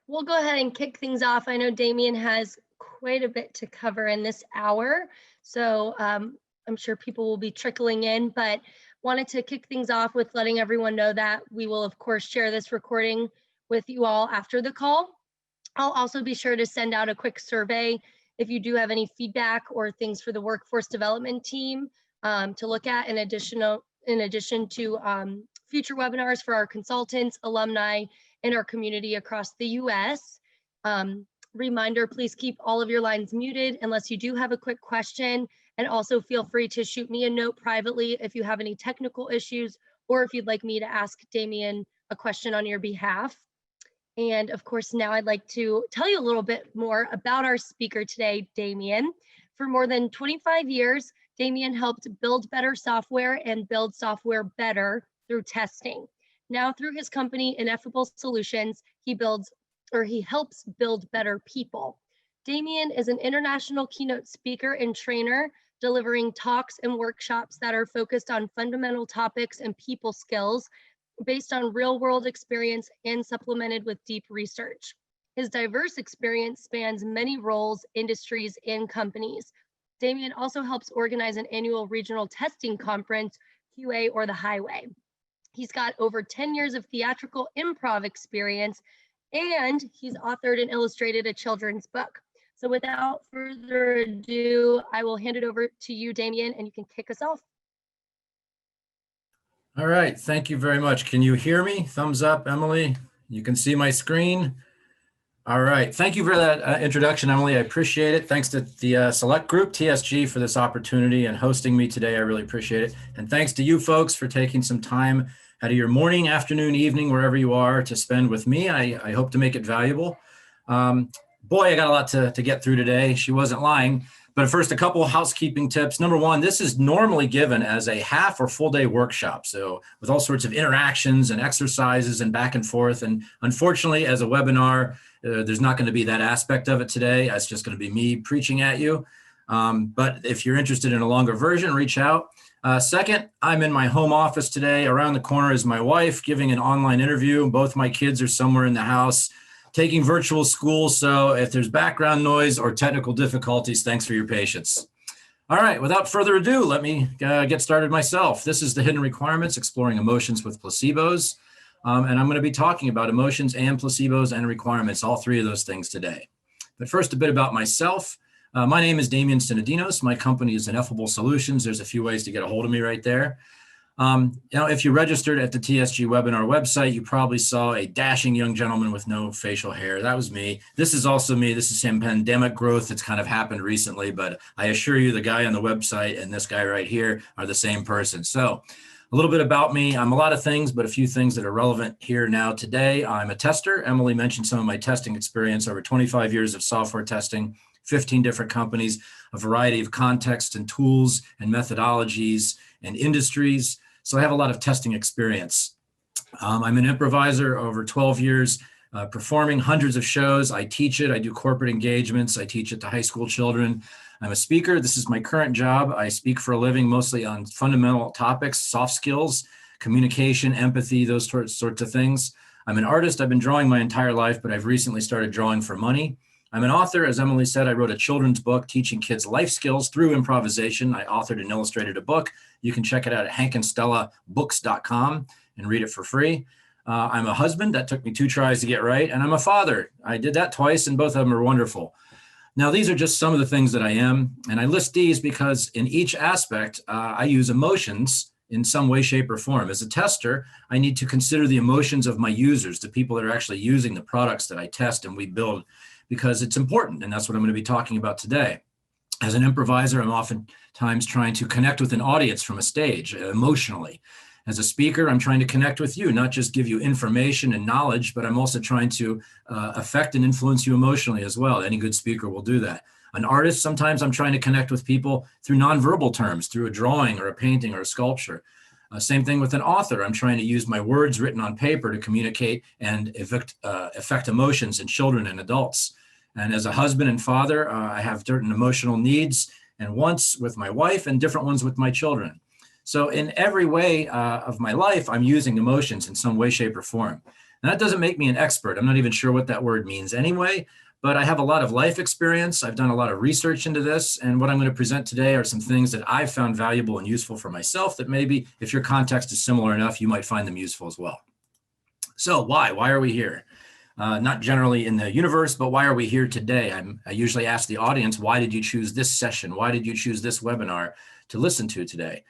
We'll go ahead and kick things off. I know Damian has quite a bit to cover in this hour, so I'm sure people will be trickling in, but wanted to kick things off with letting everyone know that we will, of course, share this recording with you all after the call. I'll also be sure to send out a quick survey if you do have any feedback or things for the workforce development team to look at in addition to future webinars for our consultants, alumni, and our community across the US. Reminder, please keep all of your lines muted unless you do have a quick question, and also feel free to shoot me a note privately if you have any technical issues or if you'd like me to ask Damian a question on your behalf. And of course, now I'd like to tell you a little bit more about our speaker today, Damian. For more than 25 years, Damian helped build better software and build software better through testing. Now through his company, Ineffable Solutions, he helps build better people. Damian is an international keynote speaker and trainer, delivering talks and workshops that are focused on fundamental topics and people skills based on real-world experience and supplemented with deep research. His diverse experience spans many roles, industries, and companies. Damian also helps organize an annual regional testing conference, QA or the Highway. He's got over 10 years of theatrical improv experience, and he's authored and illustrated a children's book. So without further ado, I will hand it over to you, Damian, and you can kick us off. All right, thank you very much. Can you hear me? Thumbs up, Emily. You can see my screen. All right, thank you for that introduction, Emily. I appreciate it. Thanks to the select group, TSG, for this opportunity and hosting me today. I really appreciate it. And thanks to you folks for taking some time out of your morning, afternoon, evening, wherever you are to spend with me. I hope to make it valuable. Boy, I got a lot to get through today. She wasn't lying. But first, a couple of housekeeping tips. Number one, this is normally given as a half or full day workshop. So with all sorts of interactions and exercises and back and forth. And unfortunately, as a webinar, there's not going to be that aspect of it today. It's just going to be me preaching at you. But if you're interested in a longer version, reach out. Second, I'm in my home office today. Around the corner is my wife giving an online interview. Both my kids are somewhere in the house taking virtual school. So if there's background noise or technical difficulties, thanks for your patience. All right, without further ado, let me get started myself. This is the Hidden Requirements, Exploring Emotions with Placebos. And I'm going to be talking about emotions and placebos and requirements, all three of those things today. But first, a bit about myself. My name is Damian Synadinos. My company is Ineffable Solutions. There's a few ways to get a hold of me right there. If you registered at the TSG webinar website, you probably saw a dashing young gentleman with no facial hair. That was me. This is also me. This is some pandemic growth that's kind of happened recently, but I assure you the guy on the website and this guy right here are the same person. So a little bit about me. I'm a lot of things, but a few things that are relevant here now today. I'm a tester. Emily mentioned some of my testing experience, over 25 years of software testing, 15 different companies, a variety of contexts and tools and methodologies and industries. So I have a lot of testing experience. I'm an improviser, over 12 years, performing hundreds of shows. I teach it. I do corporate engagements. I teach it to high school children. I'm a speaker. This is my current job. I speak for a living mostly on fundamental topics, soft skills, communication, empathy, those sorts of things. I'm an artist. I've been drawing my entire life, but I've recently started drawing for money. I'm an author. As Emily said, I wrote a children's book teaching kids life skills through improvisation. I authored and illustrated a book. You can check it out at hankandstellabooks.com and read it for free. I'm a husband. That took me 2 tries to get right. And I'm a father. I did that twice, and both of them are wonderful. Now, these are just some of the things that I am. And I list these because in each aspect, I use emotions in some way, shape, or form. As a tester, I need to consider the emotions of my users, the people that are actually using the products that I test and we build, because it's important, and that's what I'm going to be talking about today. As an improviser, I'm oftentimes trying to connect with an audience from a stage emotionally. As a speaker, I'm trying to connect with you, not just give you information and knowledge, but I'm also trying to affect and influence you emotionally as well. Any good speaker will do that. An artist, sometimes I'm trying to connect with people through nonverbal terms, through a drawing or a painting or a sculpture. Same thing with an author. I'm trying to use my words written on paper to communicate and affect emotions in children and adults. And as a husband and father, I have certain emotional needs and wants with my wife and different ones with my children. So in every way of my life, I'm using emotions in some way, shape, or form. And that doesn't make me an expert. I'm not even sure what that word means anyway, but I have a lot of life experience. I've done a lot of research into this. And what I'm going to present today are some things that I've found valuable and useful for myself that maybe if your context is similar enough, you might find them useful as well. So why? Why are we here? Not generally in the universe, but why are we here today? I usually ask the audience, why did you choose this session? Why did you choose this webinar to listen to today?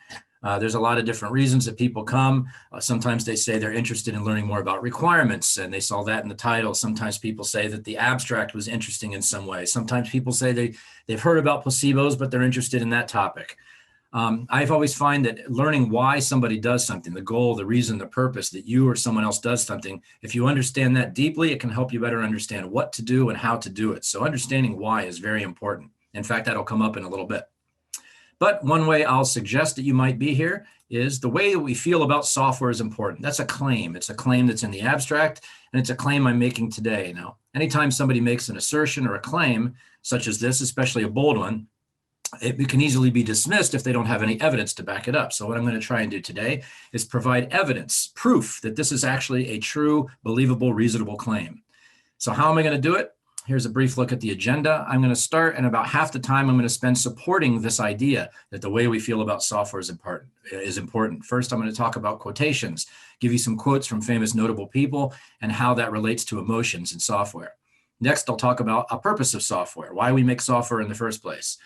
There's a lot of different reasons that people come. Sometimes they say they're interested in learning more about requirements, and they saw that in the title. Sometimes people say that the abstract was interesting in some way. Sometimes people say they've heard about placebos, but they're interested in that topic. I've always find that learning why somebody does something, the goal, the reason, the purpose that you or someone else does something, if you understand that deeply, it can help you better understand what to do and how to do it. So understanding why is very important. In fact, that'll come up in a little bit. But one way I'll suggest that you might be here is the way that we feel about software is important. That's a claim. It's a claim that's in the abstract, and it's a claim I'm making today. Now, anytime somebody makes an assertion or a claim, such as this, especially a bold one, it can easily be dismissed if they don't have any evidence to back it up. So what I'm going to try and do today is provide evidence, proof that this is actually a true, believable, reasonable claim. So how am I going to do it? Here's a brief look at the agenda. I'm going to start, and about half the time I'm going to spend supporting this idea that the way we feel about software is important. First, I'm going to talk about quotations, give you some quotes from famous notable people and how that relates to emotions in software. Next, I'll talk about a purpose of software, why we make software in the first place.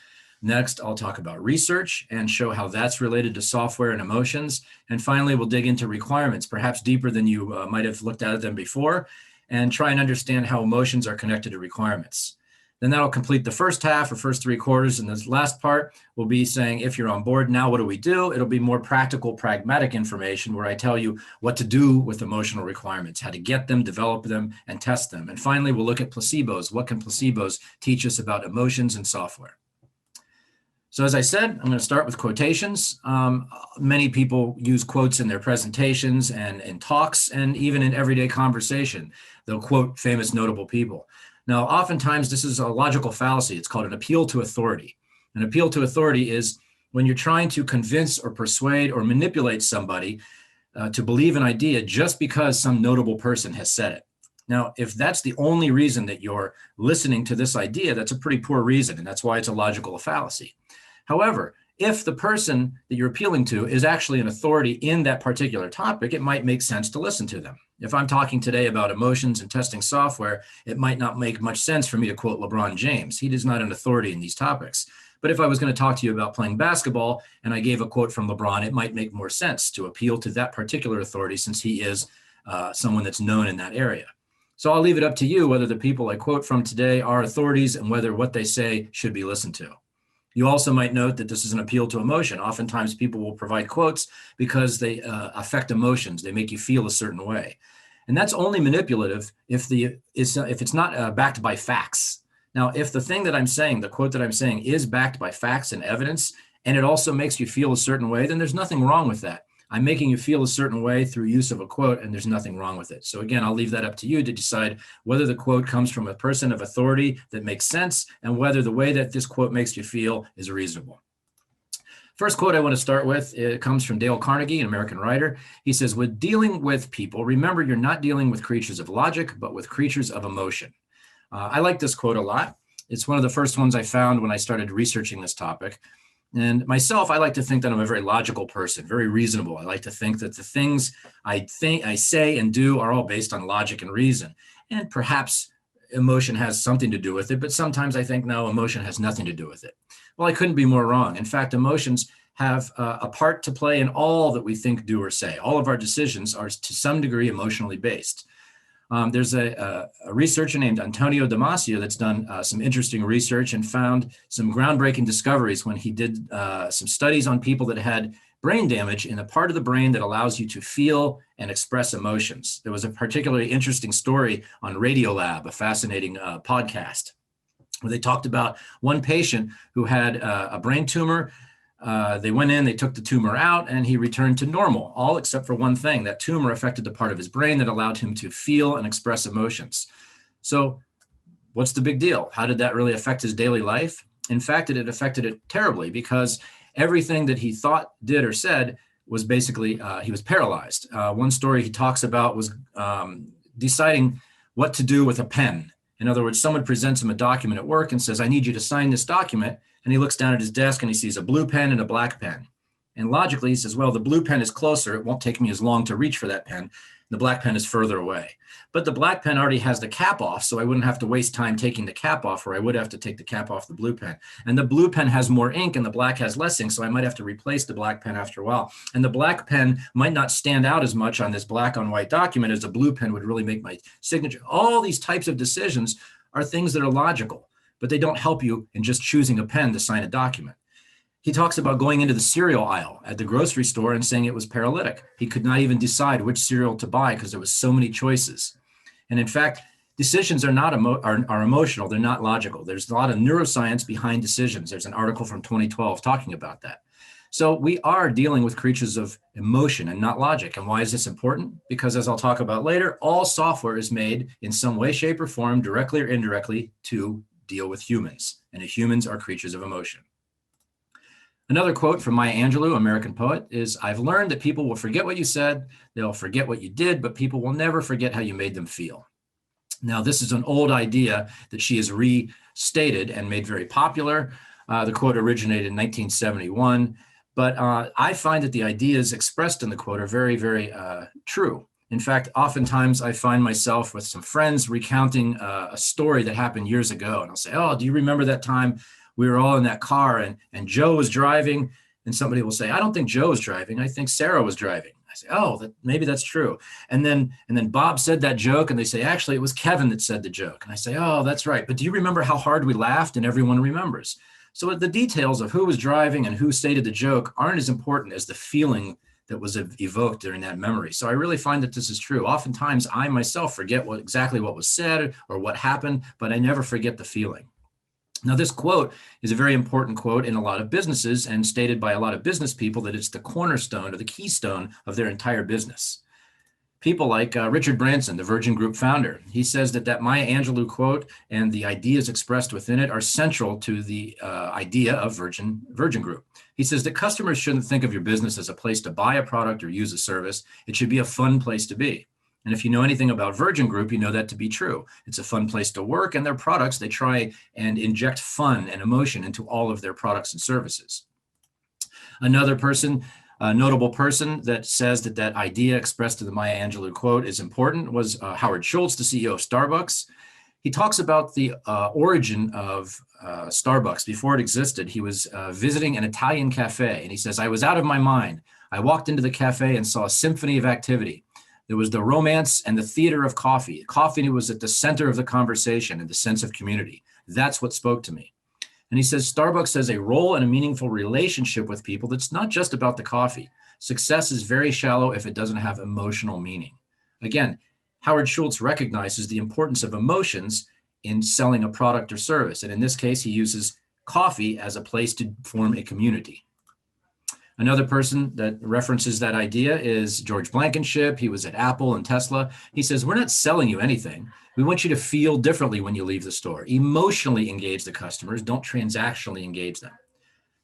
Next, I'll talk about research and show how that's related to software and emotions. And finally, we'll dig into requirements, perhaps deeper than you might have looked at them before, and try and understand how emotions are connected to requirements. Then that'll complete the first half or first 3/4. And this last part will be saying, if you're on board now, what do we do? It'll be more practical, pragmatic information where I tell you what to do with emotional requirements, how to get them, develop them, and test them. And finally, we'll look at placebos. What can placebos teach us about emotions and software? So as I said, I'm going to start with quotations. Many people use quotes in their presentations and in talks and even in everyday conversation. They'll quote famous notable people. Now, oftentimes this is a logical fallacy. It's called an appeal to authority. An appeal to authority is when you're trying to convince or persuade or manipulate somebody to believe an idea just because some notable person has said it. Now, if that's the only reason that you're listening to this idea, that's a pretty poor reason, and that's why it's a logical fallacy. However, if the person that you're appealing to is actually an authority in that particular topic, it might make sense to listen to them. If I'm talking today about emotions and testing software, it might not make much sense for me to quote LeBron James. He is not an authority in these topics. But if I was going to talk to you about playing basketball and I gave a quote from LeBron, it might make more sense to appeal to that particular authority since he is someone that's known in that area. So I'll leave it up to you whether the people I quote from today are authorities and whether what they say should be listened to. You also might note that this is an appeal to emotion. Oftentimes people will provide quotes because they affect emotions. They make you feel a certain way. And that's only manipulative if it's not backed by facts. Now, if the thing that I'm saying, the quote that I'm saying is backed by facts and evidence, and it also makes you feel a certain way, then there's nothing wrong with that. I'm making you feel a certain way through use of a quote, and there's nothing wrong with it. So again, I'll leave that up to you to decide whether the quote comes from a person of authority that makes sense and whether the way that this quote makes you feel is reasonable. First quote I want to start with, it comes from Dale Carnegie, an American writer. He says, "With dealing with people, remember you're not dealing with creatures of logic, but with creatures of emotion." I like this quote a lot. It's one of the first ones I found when I started researching this topic. And myself, I like to think that I'm a very logical person, very reasonable. I like to think that the things I say and do are all based on logic and reason. And perhaps emotion has something to do with it, but sometimes I think, no, emotion has nothing to do with it. Well, I couldn't be more wrong. In fact, emotions have a part to play in all that we think, do, or say. All of our decisions are to some degree emotionally based. There's a researcher named Antonio Damasio that's done some interesting research and found some groundbreaking discoveries when he did some studies on people that had brain damage in the part of the brain that allows you to feel and express emotions. There was a particularly interesting story on Radiolab, a fascinating podcast, where they talked about one patient who had a brain tumor. They went in, they took the tumor out, and he returned to normal, all except for one thing. That tumor affected the part of his brain that allowed him to feel and express emotions. So what's the big deal? How did that really affect his daily life? In fact, it affected it terribly because everything that he thought, did, or said was basically, he was paralyzed. One story he talks about was deciding what to do with a pen. In other words, someone presents him a document at work and says, I need you to sign this document. And he looks down at his desk and he sees a blue pen and a black pen. And logically, he says, well, the blue pen is closer. It won't take me as long to reach for that pen. The black pen is further away. But the black pen already has the cap off, so I wouldn't have to waste time taking the cap off, or I would have to take the cap off the blue pen. And the blue pen has more ink and the black has less ink, so I might have to replace the black pen after a while. And the black pen might not stand out as much on this black on white document as the blue pen would really make my signature. All these types of decisions are things that are logical, but they don't help you in just choosing a pen to sign a document. He talks about going into the cereal aisle at the grocery store and saying it was paralytic. He could not even decide which cereal to buy because there was so many choices. And in fact, decisions are not are emotional. They're not logical. There's a lot of neuroscience behind decisions. There's an article from 2012 talking about that. So we are dealing with creatures of emotion and not logic. And why is this important? Because as I'll talk about later, all software is made in some way, shape, or form, directly or indirectly, to deal with humans. And humans are creatures of emotion. Another quote from Maya Angelou, American poet, is, I've learned that people will forget what you said, they'll forget what you did, but people will never forget how you made them feel. Now, this is an old idea that she has restated and made very popular. The quote originated in 1971, but I find that the ideas expressed in the quote are very, very true. In fact, oftentimes I find myself with some friends recounting a story that happened years ago, and I'll say, oh, do you remember that time we were all in that car and Joe was driving? And somebody will say, I don't think Joe was driving. I think Sarah was driving. I say, oh, maybe that's true. And then Bob said that joke, and they say, actually, it was Kevin that said the joke. And I say, oh, that's right. But do you remember how hard we laughed? And everyone remembers. So the details of who was driving and who stated the joke aren't as important as the feeling that was evoked during that memory. So I really find that this is true. Oftentimes, I myself forget exactly what was said or what happened, but I never forget the feeling. Now, this quote is a very important quote in a lot of businesses and stated by a lot of business people that it's the cornerstone or the keystone of their entire business. People like Richard Branson, the Virgin Group founder, he says that Maya Angelou quote and the ideas expressed within it are central to the idea of Virgin Group. He says that customers shouldn't think of your business as a place to buy a product or use a service. It should be a fun place to be. And if you know anything about Virgin Group, you know that to be true. It's a fun place to work, and their products, they try and inject fun and emotion into all of their products and services. Another person, a notable person that says that idea expressed in the Maya Angelou quote is important was Howard Schultz, the CEO of Starbucks. He talks about the origin of Starbucks. Before it existed, he was visiting an Italian cafe, and he says, I was out of my mind. I walked into the cafe and saw a symphony of activity. There was the romance and the theater of coffee. Coffee was at the center of the conversation and the sense of community. That's what spoke to me. And he says, Starbucks has a role and a meaningful relationship with people that's not just about the coffee. Success is very shallow if it doesn't have emotional meaning. Again, Howard Schultz recognizes the importance of emotions in selling a product or service. And in this case, he uses coffee as a place to form a community. Another person that references that idea is George Blankenship. He was at Apple and Tesla. He says, we're not selling you anything. We want you to feel differently when you leave the store. Emotionally engage the customers. Don't transactionally engage them.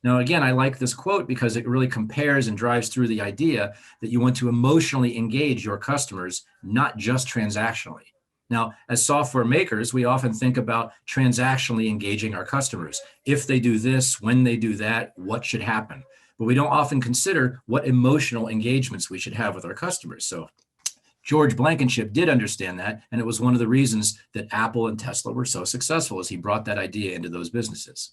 Now, again, I like this quote because it really compares and drives through the idea that you want to emotionally engage your customers, not just transactionally. Now, as software makers, we often think about transactionally engaging our customers. If they do this, when they do that, what should happen? But we don't often consider what emotional engagements we should have with our customers. So George Blankenship did understand that, and it was one of the reasons that Apple and Tesla were so successful, as he brought that idea into those businesses.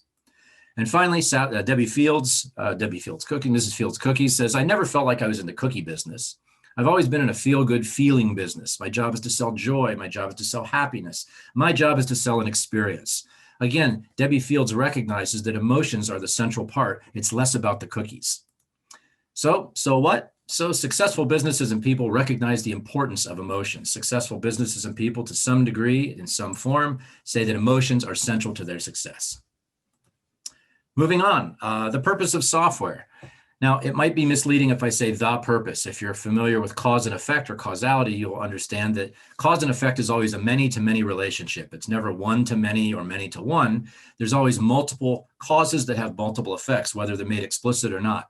And finally, Debbie Fields Cooking, Mrs. Fields Cookies, says, I never felt like I was in the cookie business. I've always been in a feel-good feeling business. My job is to sell joy. My job is to sell happiness. My job is to sell an experience. Again, Debbie Fields recognizes that emotions are the central part. It's less about the cookies. So what? So successful businesses and people recognize the importance of emotions. Successful businesses and people, to some degree, in some form, say that emotions are central to their success. Moving on, the purpose of software. Now, it might be misleading if I say the purpose. If you're familiar with cause and effect or causality, you'll understand that cause and effect is always a many-to-many relationship. It's never one-to-many or many-to-one. There's always multiple causes that have multiple effects, whether they're made explicit or not.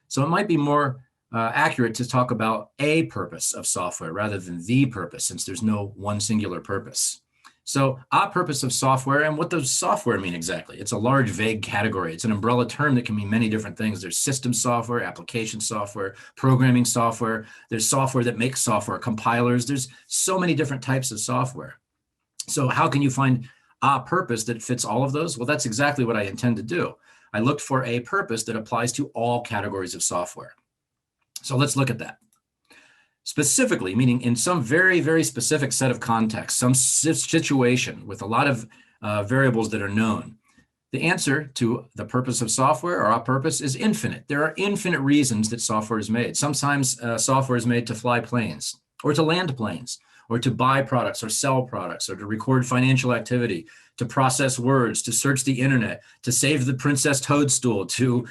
So it might be more accurate to talk about a purpose of software rather than the purpose, since there's no one singular purpose. So a purpose of software, and what does software mean exactly? It's a large, vague category. It's an umbrella term that can mean many different things. There's system software, application software, programming software. There's software that makes software, compilers. There's so many different types of software. So how can you find a purpose that fits all of those? Well, that's exactly what I intend to do. I looked for a purpose that applies to all categories of software. So let's look at that. Specifically, meaning in some very, very specific set of contexts, some situation with a lot of variables that are known, the answer to the purpose of software or our purpose is infinite. There are infinite reasons that software is made. Sometimes software is made to fly planes or to land planes or to buy products or sell products or to record financial activity, to process words, to search the internet, to save the Princess Toadstool, to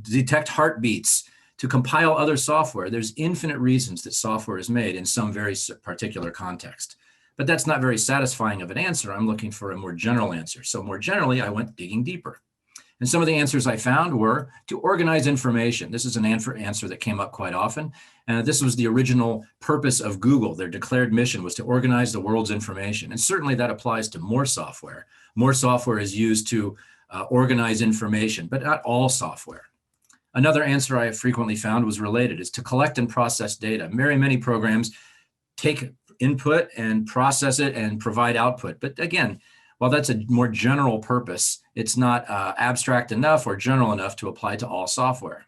detect heartbeats, to compile other software. There's infinite reasons that software is made in some very particular context. But that's not very satisfying of an answer. I'm looking for a more general answer. So more generally, I went digging deeper. And some of the answers I found were to organize information. This is an answer that came up quite often. And this was the original purpose of Google. Their declared mission was to organize the world's information. And certainly that applies to more software. More software is used to organize information, but not all software. Another answer I have frequently found was related, is to collect and process data. Very many programs take input and process it and provide output. But again, while that's a more general purpose, it's not abstract enough or general enough to apply to all software.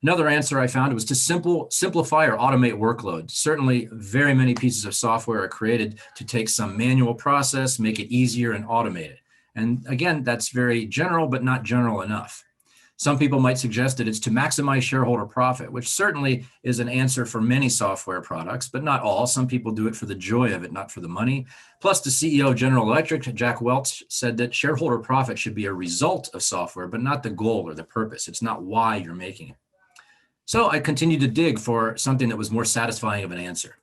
Another answer I found was to simplify or automate workload. Certainly, very many pieces of software are created to take some manual process, make it easier and automate it. And again, that's very general, but not general enough. Some people might suggest that it's to maximize shareholder profit, which certainly is an answer for many software products, but not all. Some people do it for the joy of it, not for the money. Plus, the CEO of General Electric, Jack Welch, said that shareholder profit should be a result of software, but not the goal or the purpose. It's not why you're making it. So I continued to dig for something that was more satisfying of an answer.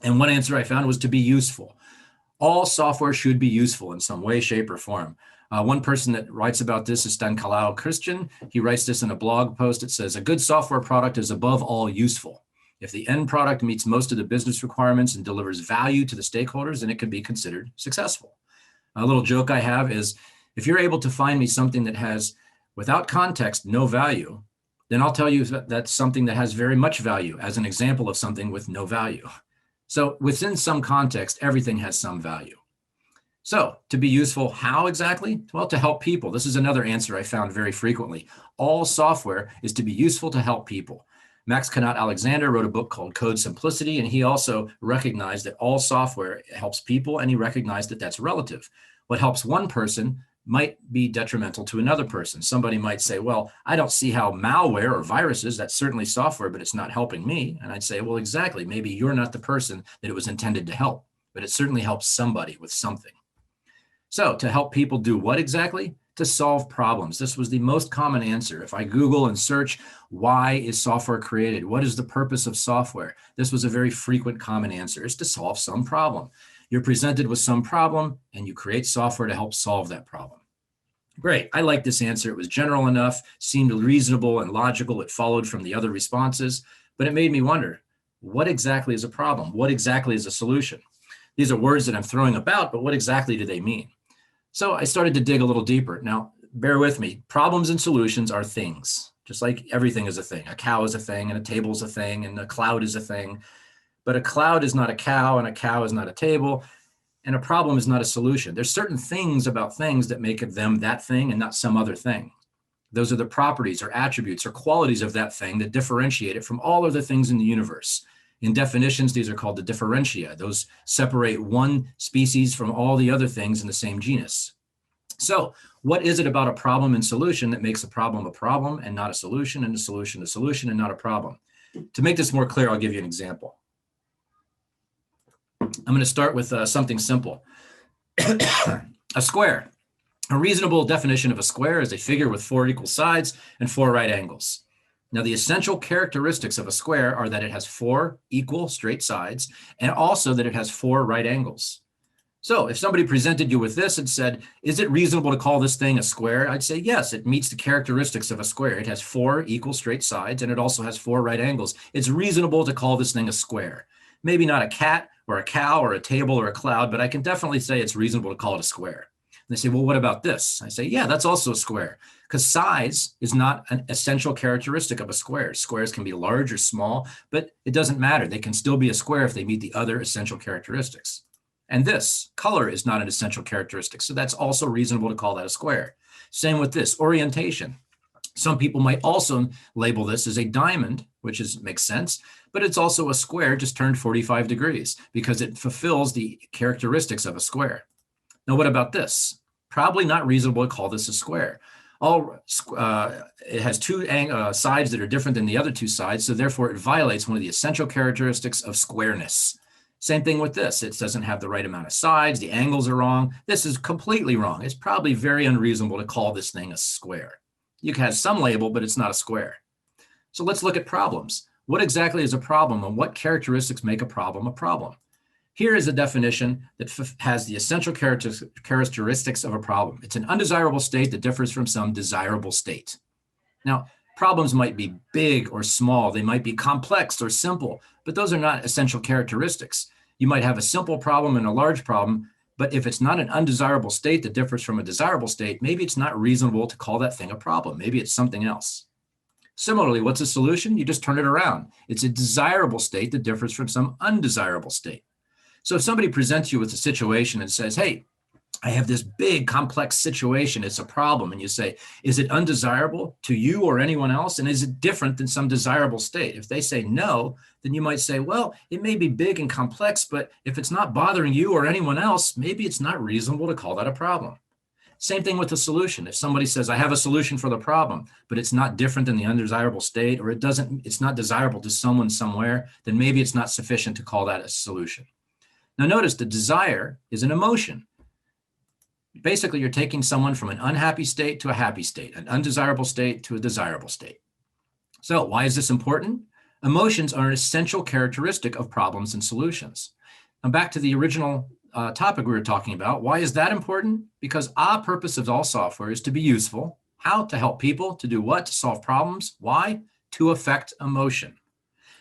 And one answer I found was to be useful. All software should be useful in some way, shape, or form. One person that writes about this is Stanislaw Christian. He writes this in a blog post. It says, a good software product is above all useful. If the end product meets most of the business requirements and delivers value to the stakeholders, then it can be considered successful. A little joke I have is, if you're able to find me something that has, without context, no value, then I'll tell you that that's something that has very much value as an example of something with no value. So within some context, everything has some value. So to be useful, how exactly? Well, to help people. This is another answer I found very frequently. All software is to be useful to help people. Max Kanaut-Alexander wrote a book called Code Simplicity, and he also recognized that all software helps people, and he recognized that that's relative. What helps one person might be detrimental to another person. Somebody might say, well, I don't see how malware or viruses, that's certainly software, but it's not helping me. And I'd say, well, exactly. Maybe you're not the person that it was intended to help, but it certainly helps somebody with something. So to help people do what exactly? To solve problems. This was the most common answer. If I Google and search, why is software created? What is the purpose of software? This was a very frequent common answer, is to solve some problem. You're presented with some problem and you create software to help solve that problem. Great, I like this answer. It was general enough, seemed reasonable and logical. It followed from the other responses, but it made me wonder, what exactly is a problem? What exactly is a solution? These are words that I'm throwing about, but what exactly do they mean? So I started to dig a little deeper. Now, bear with me. Problems and solutions are things, just like everything is a thing. A cow is a thing, and a table is a thing, and a cloud is a thing. But a cloud is not a cow, and a cow is not a table, and a problem is not a solution. There's certain things about things that make them that thing and not some other thing. Those are the properties or attributes or qualities of that thing that differentiate it from all other things in the universe. In definitions, these are called the differentia. Those separate one species from all the other things in the same genus. So what is it about a problem and solution that makes a problem and not a solution, and a solution and not a problem? To make this more clear, I'll give you an example. I'm going to start with something simple. A square. A reasonable definition of a square is a figure with 4 equal sides and 4 right angles. Now, the essential characteristics of a square are that it has 4 equal straight sides and also that it has 4 right angles. So if somebody presented you with this and said, is it reasonable to call this thing a square? I'd say, yes, it meets the characteristics of a square. It has 4 equal straight sides, and it also has 4 right angles. It's reasonable to call this thing a square. Maybe not a cat or a cow or a table or a cloud, but I can definitely say it's reasonable to call it a square. And they say, well, what about this? I say, yeah, that's also a square, because size is not an essential characteristic of a square. Squares can be large or small, but it doesn't matter. They can still be a square if they meet the other essential characteristics. And this, color, is not an essential characteristic. So that's also reasonable to call that a square. Same with this, orientation. Some people might also label this as a diamond, which makes sense, but it's also a square just turned 45 degrees because it fulfills the characteristics of a square. Now, what about this? Probably not reasonable to call this a square. It has 2 sides that are different than the other 2 sides, so therefore it violates one of the essential characteristics of squareness. Same thing with this. It doesn't have the right amount of sides. The angles are wrong. This is completely wrong. It's probably very unreasonable to call this thing a square. You can have some label, but it's not a square. So let's look at problems. What exactly is a problem, and what characteristics make a problem a problem? Here is a definition that has the essential characteristics of a problem. It's an undesirable state that differs from some desirable state. Now, problems might be big or small. They might be complex or simple, but those are not essential characteristics. You might have a simple problem and a large problem, but if it's not an undesirable state that differs from a desirable state, maybe it's not reasonable to call that thing a problem. Maybe it's something else. Similarly, what's a solution? You just turn it around. It's a desirable state that differs from some undesirable state. So if somebody presents you with a situation and says, hey, I have this big complex situation, it's a problem, and you say, is it undesirable to you or anyone else? And is it different than some desirable state? If they say no, then you might say, well, it may be big and complex, but if it's not bothering you or anyone else, maybe it's not reasonable to call that a problem. Same thing with the solution. If somebody says, I have a solution for the problem, but it's not different than the undesirable state, or it's not desirable to someone somewhere, then maybe it's not sufficient to call that a solution. Now notice the desire is an emotion. Basically, you're taking someone from an unhappy state to a happy state, an undesirable state to a desirable state. So why is this important? Emotions are an essential characteristic of problems and solutions. Now back to the original topic we were talking about. Why is that important? Because our purpose of all software is to be useful. How? To help people. To do what? To solve problems. Why? To affect emotion.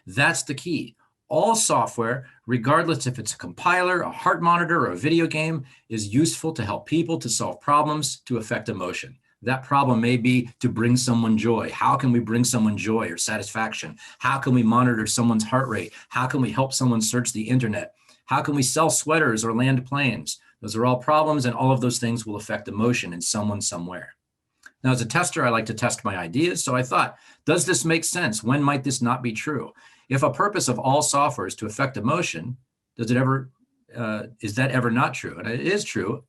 That's the key. All software, regardless if it's a compiler, a heart monitor, or a video game, is useful to help people to solve problems, to affect emotion. That problem may be to bring someone joy. How can we bring someone joy or satisfaction? How can we monitor someone's heart rate? How can we help someone search the internet? How can we sell sweaters or land planes? Those are all problems, and all of those things will affect emotion in someone somewhere. Now, as a tester, I like to test my ideas. So I thought, does this make sense? When might this not be true? If a purpose of all software is to affect emotion, is that ever not true? And it is true.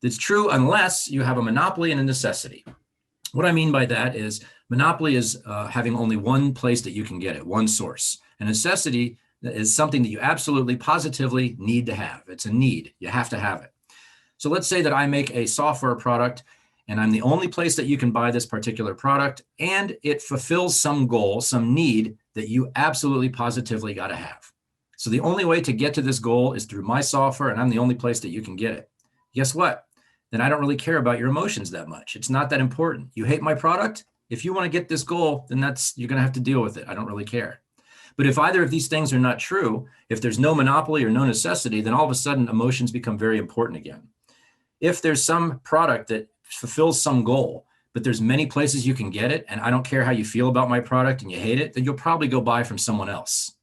It's true unless you have a monopoly and a necessity. What I mean by that is monopoly is having only one place that you can get it, one source. A necessity is something that you absolutely positively need to have. It's a need. You have to have it. So let's say that I make a software product and I'm the only place that you can buy this particular product, and it fulfills some goal, some need that you absolutely positively got to have. So the only way to get to this goal is through my software, and I'm the only place that you can get it. Guess what? Then I don't really care about your emotions that much. It's not that important. You hate my product? If you want to get this goal, then you're going to have to deal with it. I don't really care. But if either of these things are not true, if there's no monopoly or no necessity, then all of a sudden emotions become very important again. If there's some product that fulfills some goal, but there's many places you can get it, and I don't care how you feel about my product and you hate it, then you'll probably go buy from someone else.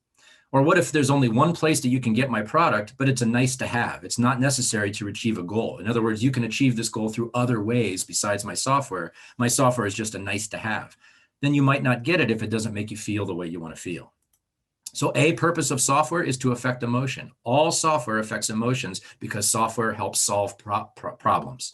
Or what if there's only one place that you can get my product, but it's a nice to have? It's not necessary to achieve a goal. In other words, you can achieve this goal through other ways besides my software. My software is just a nice to have. Then you might not get it if it doesn't make you feel the way you want to feel. So a purpose of software is to affect emotion. All software affects emotions because software helps solve problems.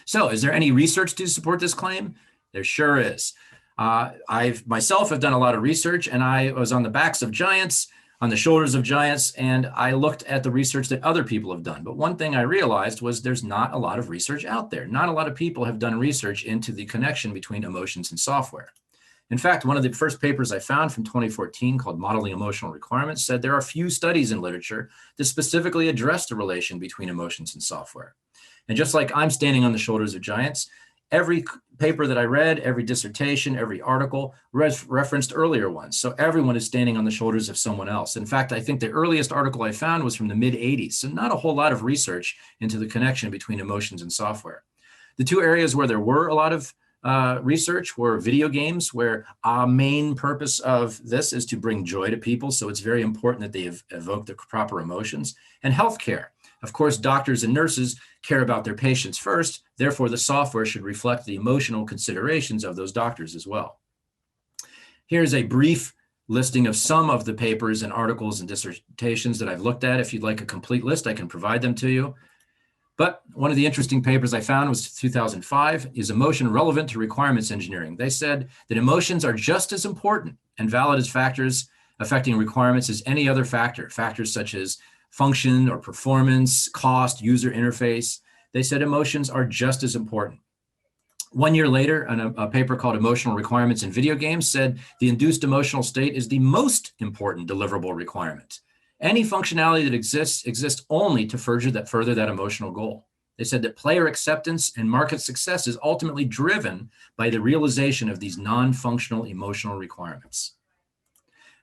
So is there any research to support this claim? There sure is. I myself have done a lot of research, and I was on the backs of giants, on the shoulders of giants, and I looked at the research that other people have done. But one thing I realized was there's not a lot of research out there. Not a lot of people have done research into the connection between emotions and software. In fact, one of the first papers I found from 2014 called Modeling Emotional Requirements said there are few studies in literature that specifically address the relation between emotions and software. And just like I'm standing on the shoulders of giants, every paper that I read, every dissertation, every article referenced earlier ones. So everyone is standing on the shoulders of someone else. In fact, I think the earliest article I found was from the mid-'80s. So not a whole lot of research into the connection between emotions and software. The two areas where there were a lot of research were video games, where our main purpose of this is to bring joy to people. So it's very important that they evoke the proper emotions, and healthcare. Of course, doctors and nurses care about their patients first. Therefore, the software should reflect the emotional considerations of those doctors as well. Here's a brief listing of some of the papers and articles and dissertations that I've looked at. If you'd like a complete list, I can provide them to you. But one of the interesting papers I found was 2005, Is Emotion Relevant to Requirements Engineering? They said that emotions are just as important and valid as factors affecting requirements as any other factor, factors such as function or performance, cost, user interface. They said emotions are just as important. 1 year later, a paper called Emotional Requirements in Video Games said the induced emotional state is the most important deliverable requirement. Any functionality that exists only to further that emotional goal. They said that player acceptance and market success is ultimately driven by the realization of these non-functional emotional requirements.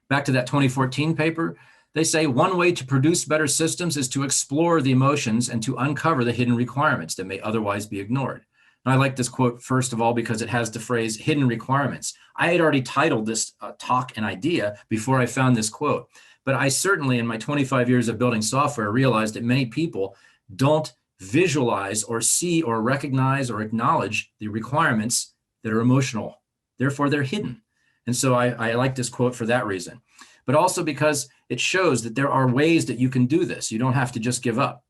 Back to that 2014 paper, they say one way to produce better systems is to explore the emotions and to uncover the hidden requirements that may otherwise be ignored. And I like this quote, first of all, because it has the phrase hidden requirements. I had already titled this talk an idea before I found this quote. But I certainly, in my 25 years of building software, realized that many people don't visualize or see or recognize or acknowledge the requirements that are emotional. Therefore, they're hidden. And so I like this quote for that reason. But also because it shows that there are ways that you can do this. You don't have to just give up.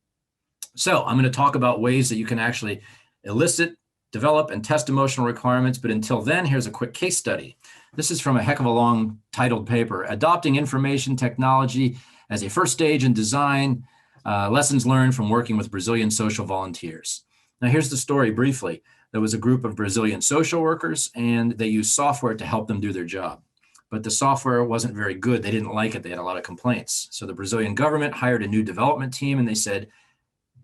So I'm going to talk about ways that you can actually elicit, develop, and test emotional requirements. But until then, here's a quick case study. This is from a heck of a long titled paper, Adopting Information Technology as a First Stage in Design, Lessons Learned from Working with Brazilian Social Volunteers. Now, here's the story briefly. There was a group of Brazilian social workers, and they used software to help them do their job. But the software wasn't very good. They didn't like it. They had a lot of complaints. So the Brazilian government hired a new development team, and they said,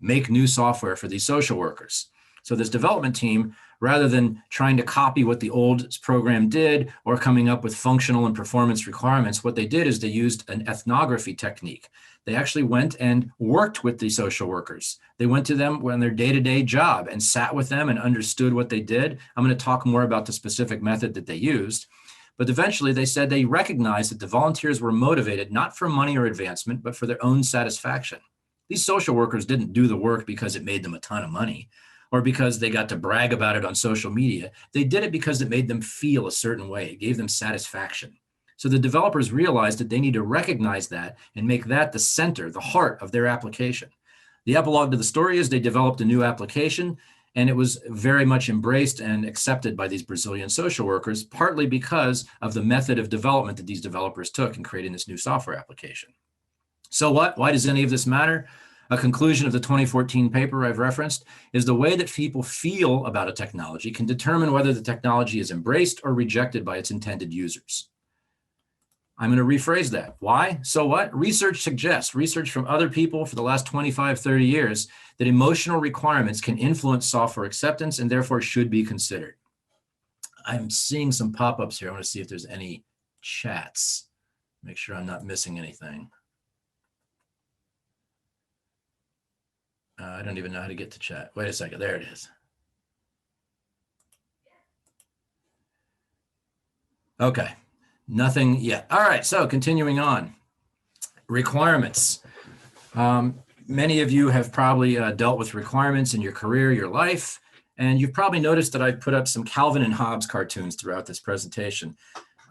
make new software for these social workers. So this development team, rather than trying to copy what the old program did or coming up with functional and performance requirements, what they did is they used an ethnography technique. They actually went and worked with the social workers. They went to them on their day-to-day job and sat with them and understood what they did. I'm going to talk more about the specific method that they used. But eventually they said they recognized that the volunteers were motivated not for money or advancement, but for their own satisfaction. These social workers didn't do the work because it made them a ton of money or because they got to brag about it on social media. They did it because it made them feel a certain way. It gave them satisfaction. So the developers realized that they need to recognize that and make that the center, the heart of their application. The epilogue to the story is they developed a new application, and it was very much embraced and accepted by these Brazilian social workers, partly because of the method of development that these developers took in creating this new software application. So what? Why does any of this matter? A conclusion of the 2014 paper I've referenced is the way that people feel about a technology can determine whether the technology is embraced or rejected by its intended users. I'm going to rephrase that. Why? So what? Research suggests, research from other people for the last 25, 30 years, that emotional requirements can influence software acceptance and therefore should be considered. I'm seeing some pop-ups here. I want to see if there's any chats. Make sure I'm not missing anything. I don't even know how to get to chat. Wait a second. There it is. Okay. Nothing yet. All right. So continuing on. Requirements. Many of you have probably dealt with requirements in your career, your life, and you've probably noticed that I've put up some Calvin and Hobbes cartoons throughout this presentation.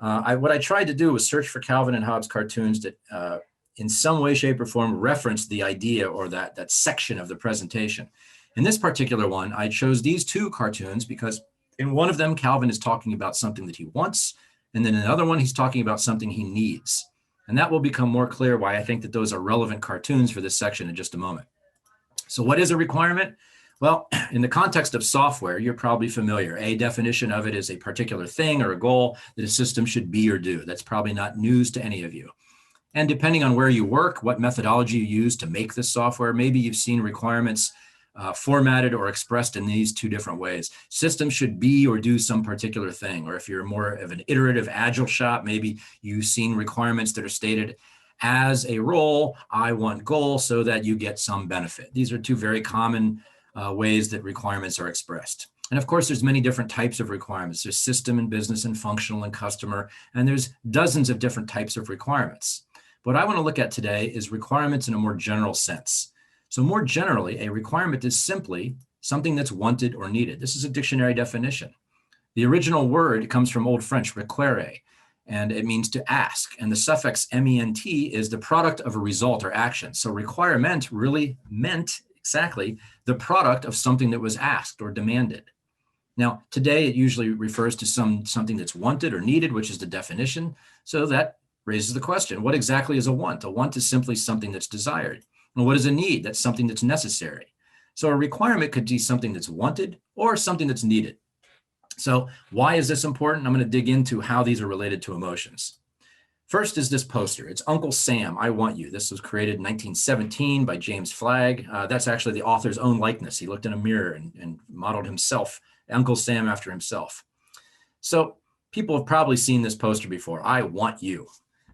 What I tried to do was search for Calvin and Hobbes cartoons that in some way, shape, or form reference the idea or that section of the presentation. In this particular one, I chose these two cartoons because in one of them, Calvin is talking about something that he wants, and then in another one, he's talking about something he needs. And that will become more clear why I think that those are relevant cartoons for this section in just a moment. So what is a requirement? Well, in the context of software, you're probably familiar. A definition of it is a particular thing or a goal that a system should be or do. That's probably not news to any of you. And depending on where you work, what methodology you use to make this software, maybe you've seen requirements formatted or expressed in these two different ways. Systems should be or do some particular thing. Or if you're more of an iterative agile shop, maybe you've seen requirements that are stated as a role, I want goal, so that you get some benefit. These are two very common ways that requirements are expressed. And of course, there's many different types of requirements. There's system and business and functional and customer, and there's dozens of different types of requirements. What I want to look at today is requirements in a more general sense. So more generally, a requirement is simply something that's wanted or needed. This is a dictionary definition. The original word comes from Old French, requere, and it means to ask. And the suffix ment is the product of a result or action. So requirement really meant exactly the product of something that was asked or demanded. Now, today it usually refers to something that's wanted or needed, which is the definition. So that raises the question, what exactly is a want? A want is simply something that's desired. And what is a need? That's something that's necessary. So a requirement could be something that's wanted or something that's needed. So why is this important? I'm going to dig into how these are related to emotions. First is this poster. It's Uncle Sam, I Want You. This was created in 1917 by James Flagg. That's actually the author's own likeness. He looked in a mirror and modeled himself, Uncle Sam, after himself. So people have probably seen this poster before, I Want You.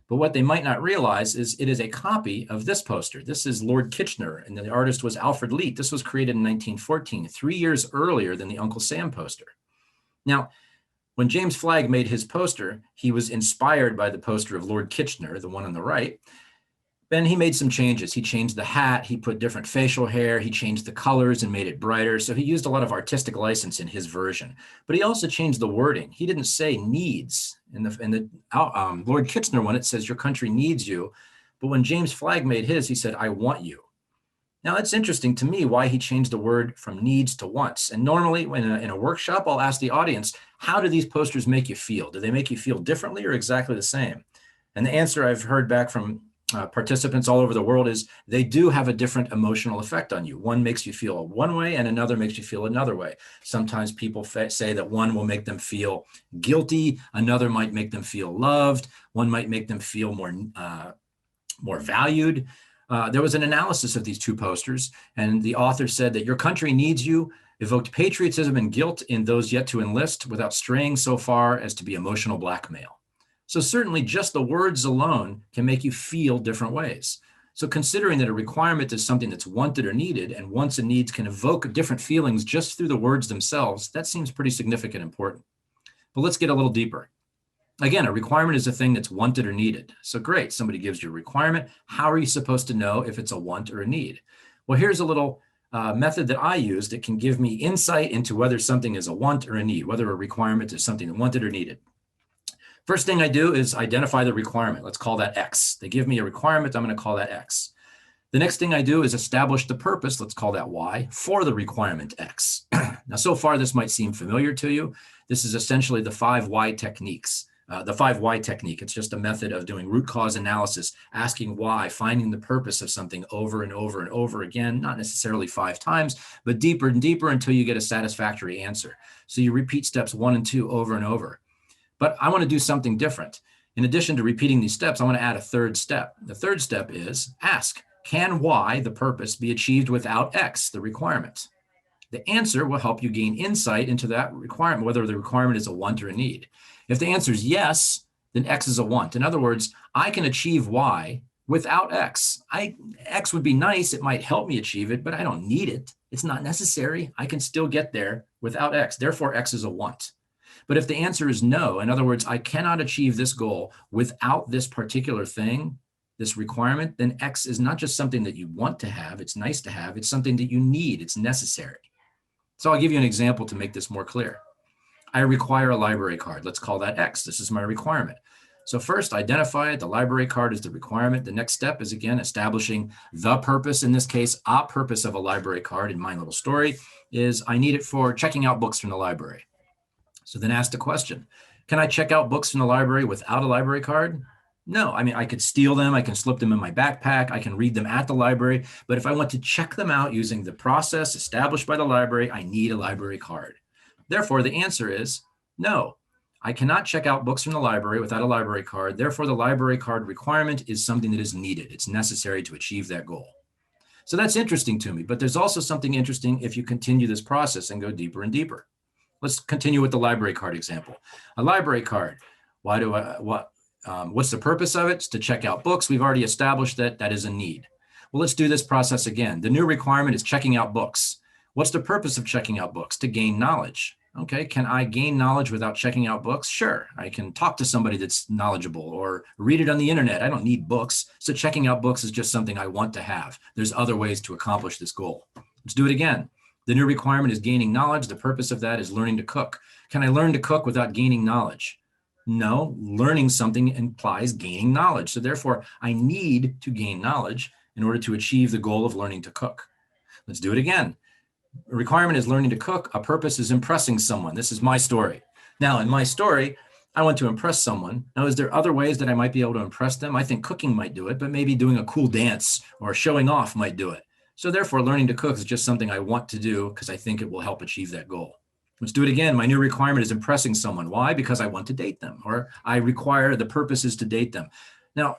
But what they might not realize is it is a copy of this poster. This is Lord Kitchener, and the artist was Alfred Leet. This was created in 1914, 3 years earlier than the Uncle Sam poster. Now, when James Flagg made his poster, he was inspired by the poster of Lord Kitchener, the one on the right. Then he made some changes. He changed the hat, he put different facial hair, he changed the colors and made it brighter. So he used a lot of artistic license in his version. But he also changed the wording. He didn't say needs. In the Lord Kitchener one, it says your country needs you. But when James Flagg made his, he said, I want you. Now, it's interesting to me why he changed the word from needs to wants. And normally in a workshop, I'll ask the audience, how do these posters make you feel? Do they make you feel differently or exactly the same? And the answer I've heard back from participants all over the world is they do have a different emotional effect on you. One makes you feel one way and another makes you feel another way. Sometimes people say that one will make them feel guilty. Another might make them feel loved. One might make them feel more valued. There was an analysis of these two posters, and the author said that your country needs you evoked patriotism and guilt in those yet to enlist without straying so far as to be emotional blackmail. So certainly just the words alone can make you feel different ways. So considering that a requirement is something that's wanted or needed, and wants and needs can evoke different feelings just through the words themselves, that seems pretty significant and important. But let's get a little deeper. Again, a requirement is a thing that's wanted or needed. So great, somebody gives you a requirement. How are you supposed to know if it's a want or a need? Well, here's a little method that I use that can give me insight into whether something is a want or a need, whether a requirement is something wanted or needed. First thing I do is identify the requirement. Let's call that X. They give me a requirement, I'm going to call that X. The next thing I do is establish the purpose, let's call that Y, for the requirement X. Now, so far, this might seem familiar to you. This is essentially the 5 why techniques. The 5 why technique, it's just a method of doing root cause analysis, asking why, finding the purpose of something over and over and over again, not necessarily 5 times, but deeper and deeper until you get a satisfactory answer. So you repeat steps 1 and 2 over and over. But I want to do something different. In addition to repeating these steps, I want to add a third step. The third step is ask, can Y, the purpose, be achieved without X, the requirement? The answer will help you gain insight into that requirement, whether the requirement is a want or a need. If the answer is yes, then X is a want. In other words, I can achieve Y without X. X would be nice. It might help me achieve it, but I don't need it. It's not necessary. I can still get there without X. Therefore, X is a want. But if the answer is no, in other words, I cannot achieve this goal without this particular thing, this requirement, then X is not just something that you want to have, it's nice to have, it's something that you need, it's necessary. So I'll give you an example to make this more clear. I require a library card. Let's call that X. This is my requirement. So first, identify it. The library card is the requirement. The next step is, again, establishing the purpose. In this case, a purpose of a library card in my little story is I need it for checking out books from the library. So then ask the question, can I check out books from the library without a library card? No, I mean, I could steal them. I can slip them in my backpack. I can read them at the library. But if I want to check them out using the process established by the library, I need a library card. Therefore, the answer is no. I cannot check out books from the library without a library card. Therefore, the library card requirement is something that is needed. It's necessary to achieve that goal. So that's interesting to me. But there's also something interesting if you continue this process and go deeper and deeper. Let's continue with the library card example. A library card. What's the purpose of it? It's to check out books. We've already established that that is a need. Well, let's do this process again. The new requirement is checking out books. What's the purpose of checking out books? To gain knowledge. Okay, can I gain knowledge without checking out books? Sure, I can talk to somebody that's knowledgeable or read it on the internet. I don't need books. So checking out books is just something I want to have. There's other ways to accomplish this goal. Let's do it again. The new requirement is gaining knowledge. The purpose of that is learning to cook. Can I learn to cook without gaining knowledge? No, learning something implies gaining knowledge. So therefore, I need to gain knowledge in order to achieve the goal of learning to cook. Let's do it again. A requirement is learning to cook. A purpose is impressing someone. This is my story. Now, in my story, I want to impress someone. Now, is there other ways that I might be able to impress them? I think cooking might do it, but maybe doing a cool dance or showing off might do it. So therefore, learning to cook is just something I want to do because I think it will help achieve that goal. Let's do it again. My new requirement is impressing someone. Why? Because I want to date them, or I require the purpose is to date them. Now,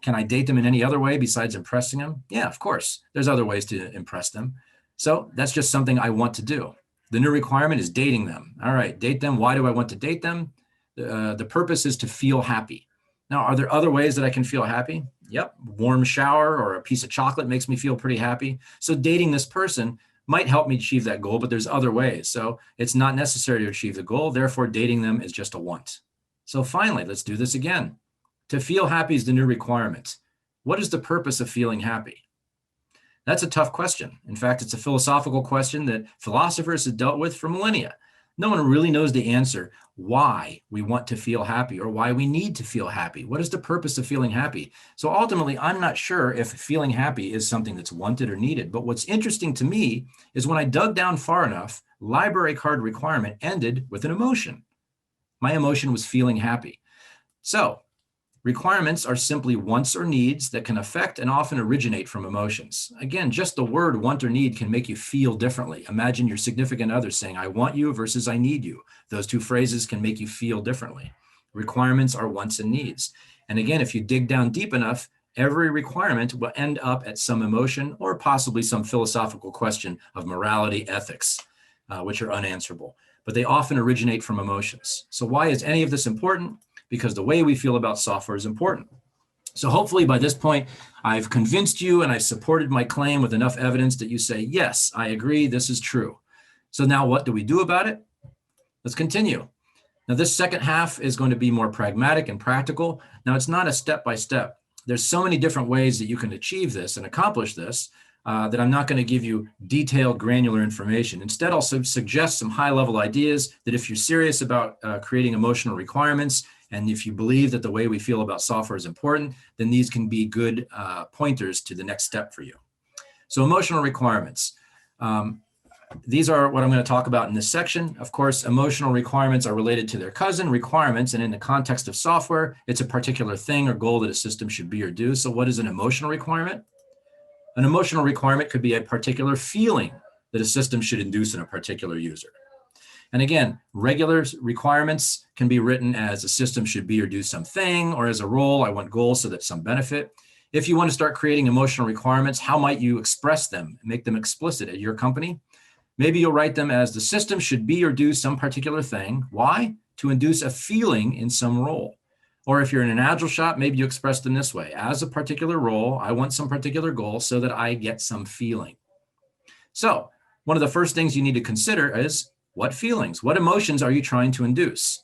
can I date them in any other way besides impressing them? Yeah, of course. There's other ways to impress them. So that's just something I want to do. The new requirement is dating them. All right, date them. Why do I want to date them? The purpose is to feel happy. Now, are there other ways that I can feel happy? Yep, warm shower or a piece of chocolate makes me feel pretty happy. So dating this person might help me achieve that goal, but there's other ways. So it's not necessary to achieve the goal. Therefore, dating them is just a want. So finally, let's do this again. To feel happy is the new requirement. What is the purpose of feeling happy? That's a tough question. In fact, it's a philosophical question that philosophers have dealt with for millennia. No one really knows the answer why we want to feel happy or why we need to feel happy. What is the purpose of feeling happy? So ultimately, I'm not sure if feeling happy is something that's wanted or needed. But what's interesting to me is when I dug down far enough, library card requirement ended with an emotion. My emotion was feeling happy. So requirements are simply wants or needs that can affect and often originate from emotions. Again, just the word want or need can make you feel differently. Imagine your significant other saying, I want you versus I need you. Those two phrases can make you feel differently. Requirements are wants and needs. And again, if you dig down deep enough, every requirement will end up at some emotion or possibly some philosophical question of morality, ethics, which are unanswerable. But they often originate from emotions. So why is any of this important? Because the way we feel about software is important. So hopefully by this point, I've convinced you and I've supported my claim with enough evidence that you say, yes, I agree, this is true. So now what do we do about it? Let's continue. Now this second half is going to be more pragmatic and practical. Now it's not a step-by-step. There's so many different ways that you can achieve this and accomplish this that I'm not going to give you detailed, granular information. Instead, I'll suggest some high-level ideas that if you're serious about creating emotional requirements, and if you believe that the way we feel about software is important, then these can be good pointers to the next step for you. So emotional requirements. These are what I'm going to talk about in this section. Of course, emotional requirements are related to their cousin requirements. And in the context of software, it's a particular thing or goal that a system should be or do. So what is an emotional requirement? An emotional requirement could be a particular feeling that a system should induce in a particular user. And again, regular requirements can be written as a system should be or do something, or as a role, I want goals so that some benefit. If you want to start creating emotional requirements, how might you express them, make them explicit at your company? Maybe you'll write them as the system should be or do some particular thing. Why? To induce a feeling in some role. Or if you're in an agile shop, maybe you express them this way. As a particular role, I want some particular goal so that I get some feeling. So one of the first things you need to consider is what feelings, what emotions are you trying to induce?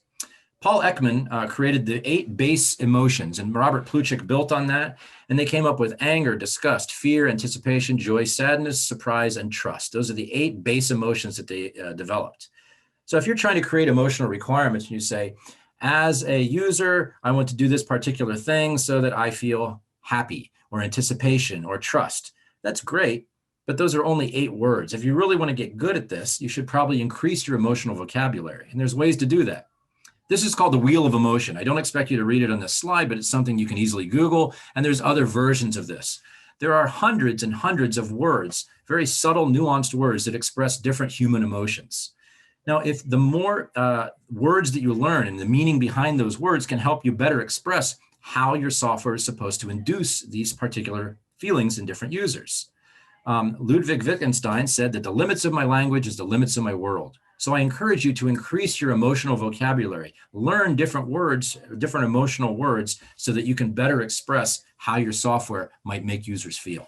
Paul Ekman created the 8 base emotions, and Robert Plutchik built on that. And they came up with anger, disgust, fear, anticipation, joy, sadness, surprise, and trust. Those are the 8 base emotions that they developed. So if you're trying to create emotional requirements and you say, as a user, I want to do this particular thing so that I feel happy or anticipation or trust, that's great. But those are only 8 words. If you really want to get good at this, you should probably increase your emotional vocabulary. And there's ways to do that. This is called the wheel of emotion. I don't expect you to read it on this slide, but it's something you can easily Google, and there's other versions of this. There are hundreds and hundreds of words, very subtle, nuanced words that express different human emotions. Now, if the more words that you learn and the meaning behind those words can help you better express how your software is supposed to induce these particular feelings in different users. Ludwig Wittgenstein said that the limits of my language is the limits of my world. So I encourage you to increase your emotional vocabulary, learn different words, different emotional words, so that you can better express how your software might make users feel.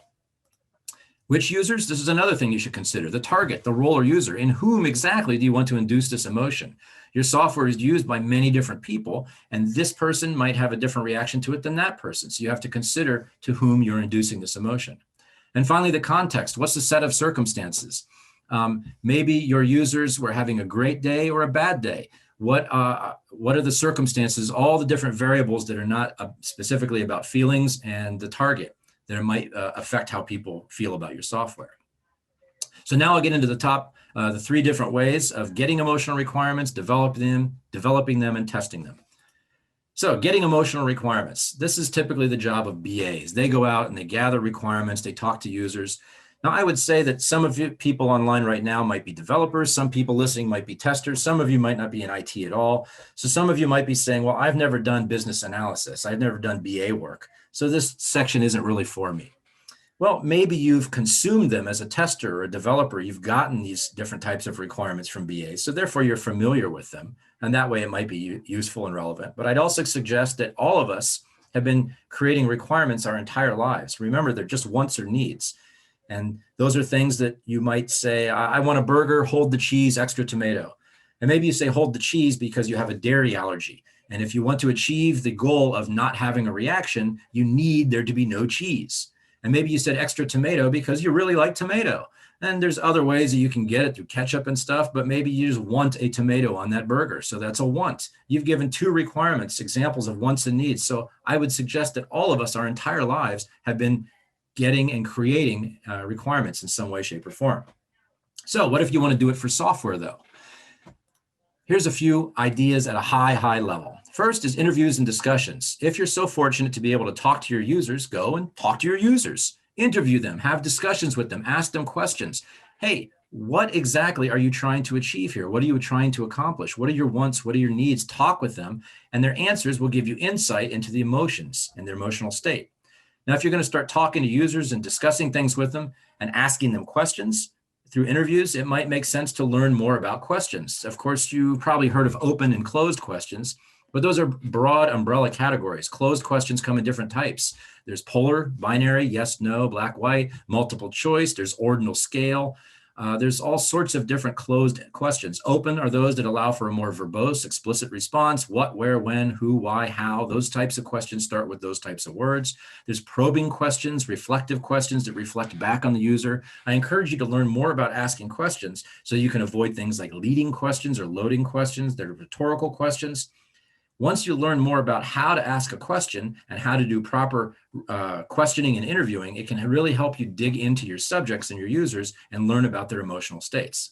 Which users? This is another thing you should consider. The target, the role or user. In whom exactly do you want to induce this emotion? Your software is used by many different people, and this person might have a different reaction to it than that person. So you have to consider to whom you're inducing this emotion. And finally, the context. What's the set of circumstances? Maybe your users were having a great day or a bad day. What are the circumstances, all the different variables that are not specifically about feelings and the target that might affect how people feel about your software. So now I'll get into the three different ways of getting emotional requirements, developing them, and testing them. So getting emotional requirements. This is typically the job of BAs. They go out and they gather requirements, they talk to users. Now, I would say that some of you people online right now might be developers. Some people listening might be testers. Some of you might not be in IT at all. So some of you might be saying, well, I've never done business analysis. I've never done BA work. So this section isn't really for me. Well, maybe you've consumed them as a tester or a developer. You've gotten these different types of requirements from BAs. So therefore, you're familiar with them. And that way it might be useful and relevant. But I'd also suggest that all of us have been creating requirements our entire lives. Remember, they're just wants or needs. And those are things that you might say, I want a burger, hold the cheese, extra tomato. And maybe you say hold the cheese because you have a dairy allergy. And if you want to achieve the goal of not having a reaction, you need there to be no cheese. And maybe you said extra tomato because you really like tomato. And there's other ways that you can get it through ketchup and stuff, but maybe you just want a tomato on that burger. So that's a want. You've given two requirements, examples of wants and needs. So I would suggest that all of us, our entire lives, have been getting and creating requirements in some way, shape, or form. So what if you want to do it for software, though? Here's a few ideas at a high level. First is interviews and discussions. If you're so fortunate to be able to talk to your users, go and talk to your users. Interview them, have discussions with them, ask them questions. Hey, what exactly are you trying to achieve here? What are you trying to accomplish? What are your wants? What are your needs? Talk with them, and their answers will give you insight into the emotions and their emotional state. Now, if you're going to start talking to users and discussing things with them and asking them questions through interviews, it might make sense to learn more about questions. Of course, you probably heard of open and closed questions, but those are broad umbrella categories. Closed questions come in different types. There's polar, binary, yes, no, black, white, multiple choice. There's ordinal scale. There's all sorts of different closed questions. Open are those that allow for a more verbose, explicit response. What, where, when, who, why, how. Those types of questions start with those types of words. There's probing questions, reflective questions that reflect back on the user. I encourage you to learn more about asking questions so you can avoid things like leading questions or loading questions. They're rhetorical questions. Once you learn more about how to ask a question and how to do proper questioning and interviewing, it can really help you dig into your subjects and your users and learn about their emotional states.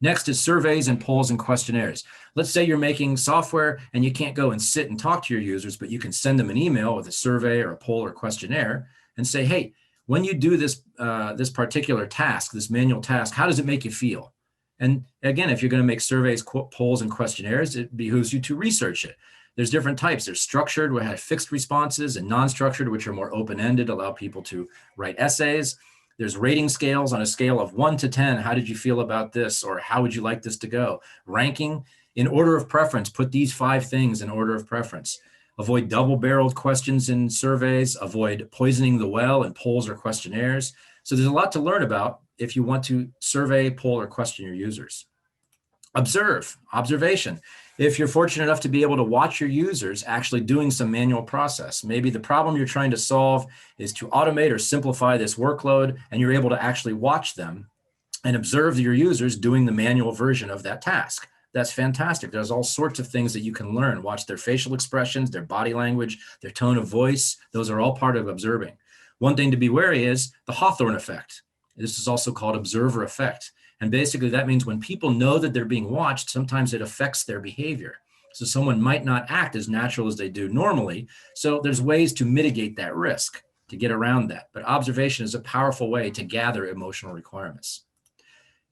Next is surveys and polls and questionnaires. Let's say you're making software and you can't go and sit and talk to your users, but you can send them an email with a survey or a poll or questionnaire and say, hey, when you do this particular task, this manual task, how does it make you feel? And again, if you're going to make surveys, polls, and questionnaires, it behooves you to research it. There's different types. There's structured, where I have fixed responses, and non-structured, which are more open-ended, allow people to write essays. There's rating scales on a scale of 1 to 10. How did you feel about this? Or how would you like this to go? Ranking in order of preference. Put these 5 things in order of preference. Avoid double-barreled questions in surveys. Avoid poisoning the well in polls or questionnaires. So there's a lot to learn about if you want to survey, poll, or question your users. Observation. If you're fortunate enough to be able to watch your users actually doing some manual process, maybe the problem you're trying to solve is to automate or simplify this workload, and you're able to actually watch them and observe your users doing the manual version of that task. That's fantastic. There's all sorts of things that you can learn. Watch their facial expressions, their body language, their tone of voice. Those are all part of observing. One thing to be wary is the Hawthorne effect. This is also called observer effect. And basically that means when people know that they're being watched, sometimes it affects their behavior. So someone might not act as natural as they do normally. So there's ways to mitigate that risk, to get around that. But observation is a powerful way to gather emotional requirements.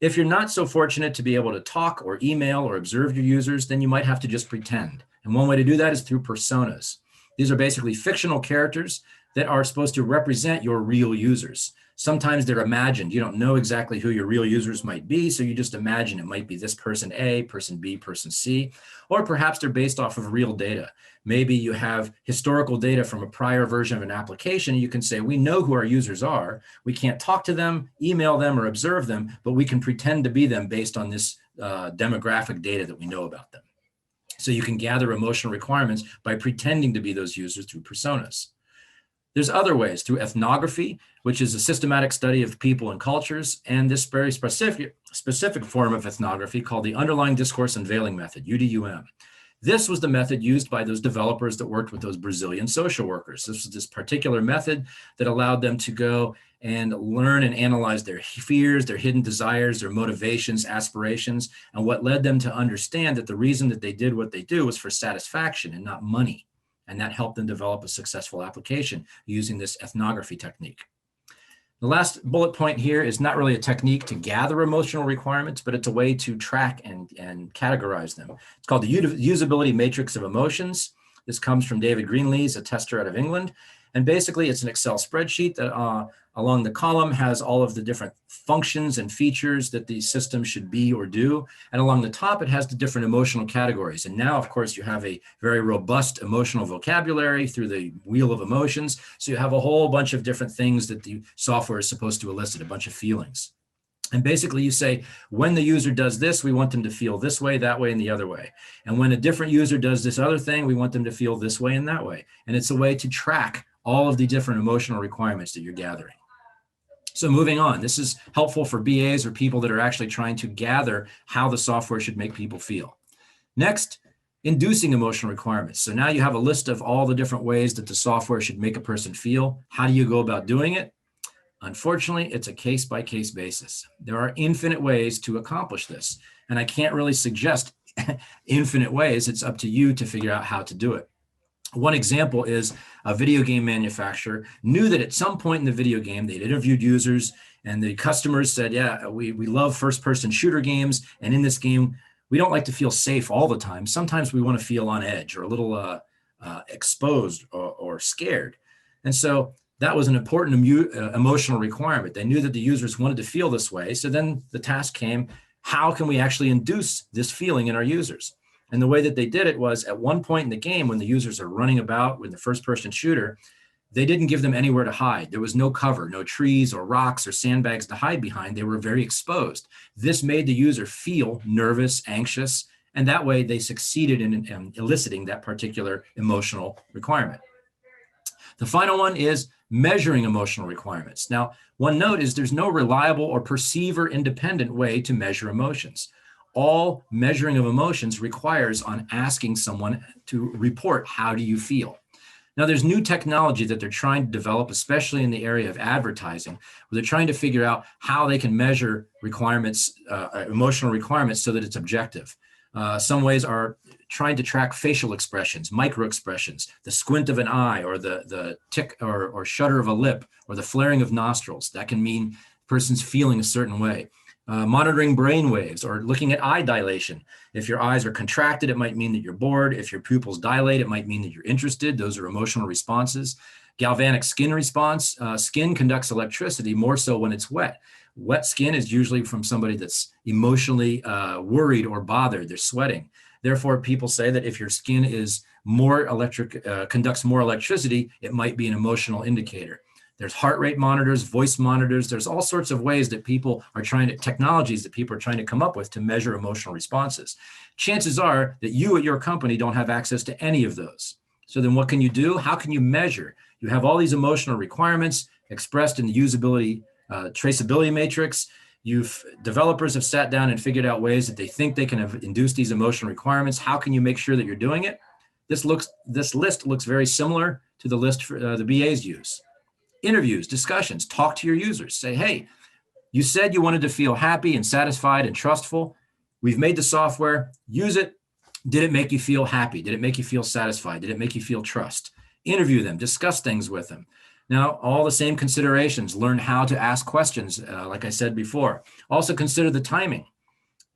If you're not so fortunate to be able to talk or email or observe your users, then you might have to just pretend. And one way to do that is through personas. These are basically fictional characters that are supposed to represent your real users. Sometimes they're imagined. You don't know exactly who your real users might be, so you just imagine it might be this person A, person B, person C, or perhaps they're based off of real data. Maybe you have historical data from a prior version of an application. You can say, we know who our users are. We can't talk to them, email them, or observe them, but we can pretend to be them based on this demographic data that we know about them. So you can gather emotional requirements by pretending to be those users through personas. There's other ways, through ethnography, which is a systematic study of people and cultures, and this very specific form of ethnography called the Underlying Discourse Unveiling Method, UDUM. This was the method used by those developers that worked with those Brazilian social workers. This was this particular method that allowed them to go and learn and analyze their fears, their hidden desires, their motivations, aspirations, and what led them to understand that the reason that they did what they do was for satisfaction and not money. And that helped them develop a successful application using this ethnography technique. The last bullet point here is not really a technique to gather emotional requirements, but it's a way to track and categorize them. It's called the usability matrix of emotions. This comes from David Greenlees, a tester out of England. And basically it's an Excel spreadsheet that along the column has all of the different functions and features that the system should be or do. And along the top, it has the different emotional categories. And now, of course, you have a very robust emotional vocabulary through the wheel of emotions. So you have a whole bunch of different things that the software is supposed to elicit, a bunch of feelings. And basically you say, when the user does this, we want them to feel this way, that way, and the other way. And when a different user does this other thing, we want them to feel this way and that way. And it's a way to track all of the different emotional requirements that you're gathering. So moving on, this is helpful for BAs or people that are actually trying to gather how the software should make people feel. Next, inducing emotional requirements. So now you have a list of all the different ways that the software should make a person feel. How do you go about doing it? Unfortunately, it's a case-by-case basis. There are infinite ways to accomplish this, and I can't really suggest infinite ways. It's up to you to figure out how to do it. One example is a video game manufacturer knew that at some point in the video game, they'd interviewed users and the customers said, yeah, we love first-person shooter games. And in this game, we don't like to feel safe all the time. Sometimes we want to feel on edge or a little exposed or scared. And so that was an important emotional requirement. They knew that the users wanted to feel this way. So then the task came, how can we actually induce this feeling in our users? And the way that they did it was at one point in the game when the users are running about with the first-person shooter, they didn't give them anywhere to hide. There was no cover, no trees or rocks or sandbags to hide behind. They were very exposed. This made the user feel nervous, anxious, and that way they succeeded in eliciting that particular emotional requirement. The final one is measuring emotional requirements. Now, one note is there's no reliable or perceiver independent way to measure emotions. All measuring of emotions requires on asking someone to report, how do you feel? Now, there's new technology that they're trying to develop, especially in the area of advertising, where they're trying to figure out how they can measure requirements, emotional requirements so that it's objective. Some ways are trying to track facial expressions, micro expressions, the squint of an eye or the tick or shudder of a lip or the flaring of nostrils. That can mean the person's feeling a certain way. Monitoring brain waves or looking at eye dilation. If your eyes are contracted, it might mean that you're bored. If your pupils dilate, it might mean that you're interested. Those are emotional responses. Galvanic skin response. Skin conducts electricity more so when it's wet. Wet skin is usually from somebody that's emotionally worried or bothered. They're sweating. Therefore, people say that if your skin is more conducts more electricity, it might be an emotional indicator. There's heart rate monitors, voice monitors. There's all sorts of ways that people are technologies that people are trying to come up with to measure emotional responses. Chances are that you at your company don't have access to any of those. So then what can you do? How can you measure? You have all these emotional requirements expressed in the usability traceability matrix. Developers have sat down and figured out ways that they think they can have induced these emotional requirements. How can you make sure that you're doing it? This list looks very similar to the list the BAs use. Interviews, discussions, talk to your users. Say, hey, you said you wanted to feel happy and satisfied and trustful. We've made the software, use it. Did it make you feel happy? Did it make you feel satisfied? Did it make you feel trust? Interview them, discuss things with them. Now, all the same considerations. Learn how to ask questions, like I said before. Also consider the timing.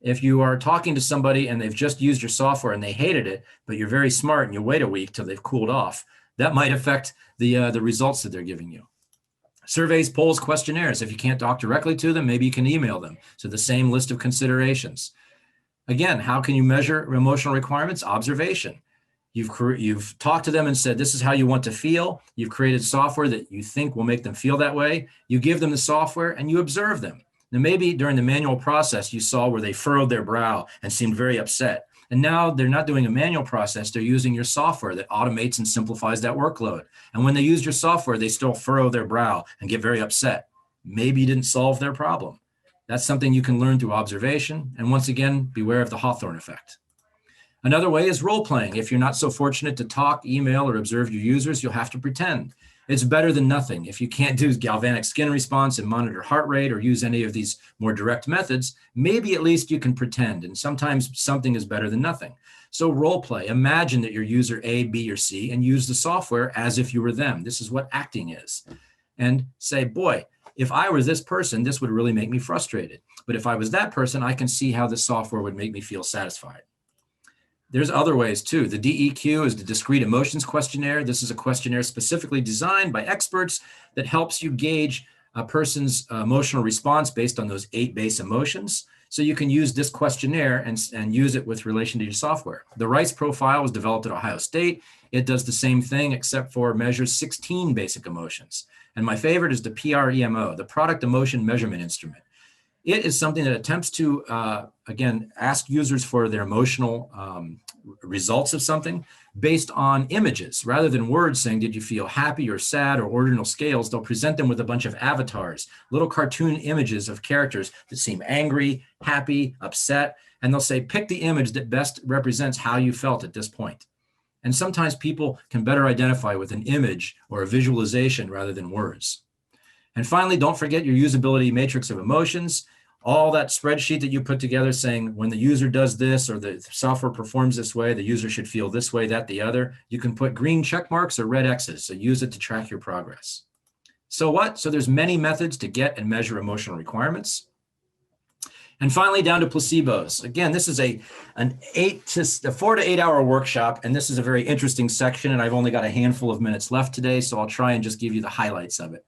If you are talking to somebody and they've just used your software and they hated it, but you're very smart and you wait a week till they've cooled off, that might affect the results that they're giving you. Surveys, polls, questionnaires. If you can't talk directly to them, maybe you can email them. So the same list of considerations. Again, how can you measure emotional requirements? Observation. You've talked to them and said, this is how you want to feel. You've created software that you think will make them feel that way. You give them the software and you observe them. Now, maybe during the manual process, you saw where they furrowed their brow and seemed very upset. And now they're not doing a manual process. They're using your software that automates and simplifies that workload. And when they use your software, they still furrow their brow and get very upset. Maybe you didn't solve their problem. That's something you can learn through observation. And once again, beware of the Hawthorne effect. Another way is role playing. If you're not so fortunate to talk, email, or observe your users, you'll have to pretend. It's better than nothing. If you can't do galvanic skin response and monitor heart rate or use any of these more direct methods, maybe at least you can pretend. And sometimes something is better than nothing. So role play. Imagine that you're user A, B, or C and use the software as if you were them. This is what acting is. And say, boy, if I were this person, this would really make me frustrated. But if I was that person, I can see how this software would make me feel satisfied. There's other ways too. The DEQ is the Discrete Emotions Questionnaire. This is a questionnaire specifically designed by experts that helps you gauge a person's emotional response based on those 8 base emotions. So you can use this questionnaire and use it with relation to your software. The Rice profile was developed at Ohio State. It does the same thing except for measures 16 basic emotions. And my favorite is the PREMO, the Product Emotion Measurement Instrument. It is something that attempts to, again, ask users for their emotional results of something based on images rather than words saying, did you feel happy or sad or ordinal scales? They'll present them with a bunch of avatars, little cartoon images of characters that seem angry, happy, upset, and they'll say, pick the image that best represents how you felt at this point. And sometimes people can better identify with an image or a visualization rather than words. And finally, don't forget your usability matrix of emotions, all that spreadsheet that you put together saying when the user does this or the software performs this way, the user should feel this way, that, the other. You can put green check marks or red X's, so use it to track your progress. So what? So there's many methods to get and measure emotional requirements. And finally, down to placebos. Again, this is a 4 to 8 hour workshop, and this is a very interesting section, and I've only got a handful of minutes left today, so I'll try and just give you the highlights of it.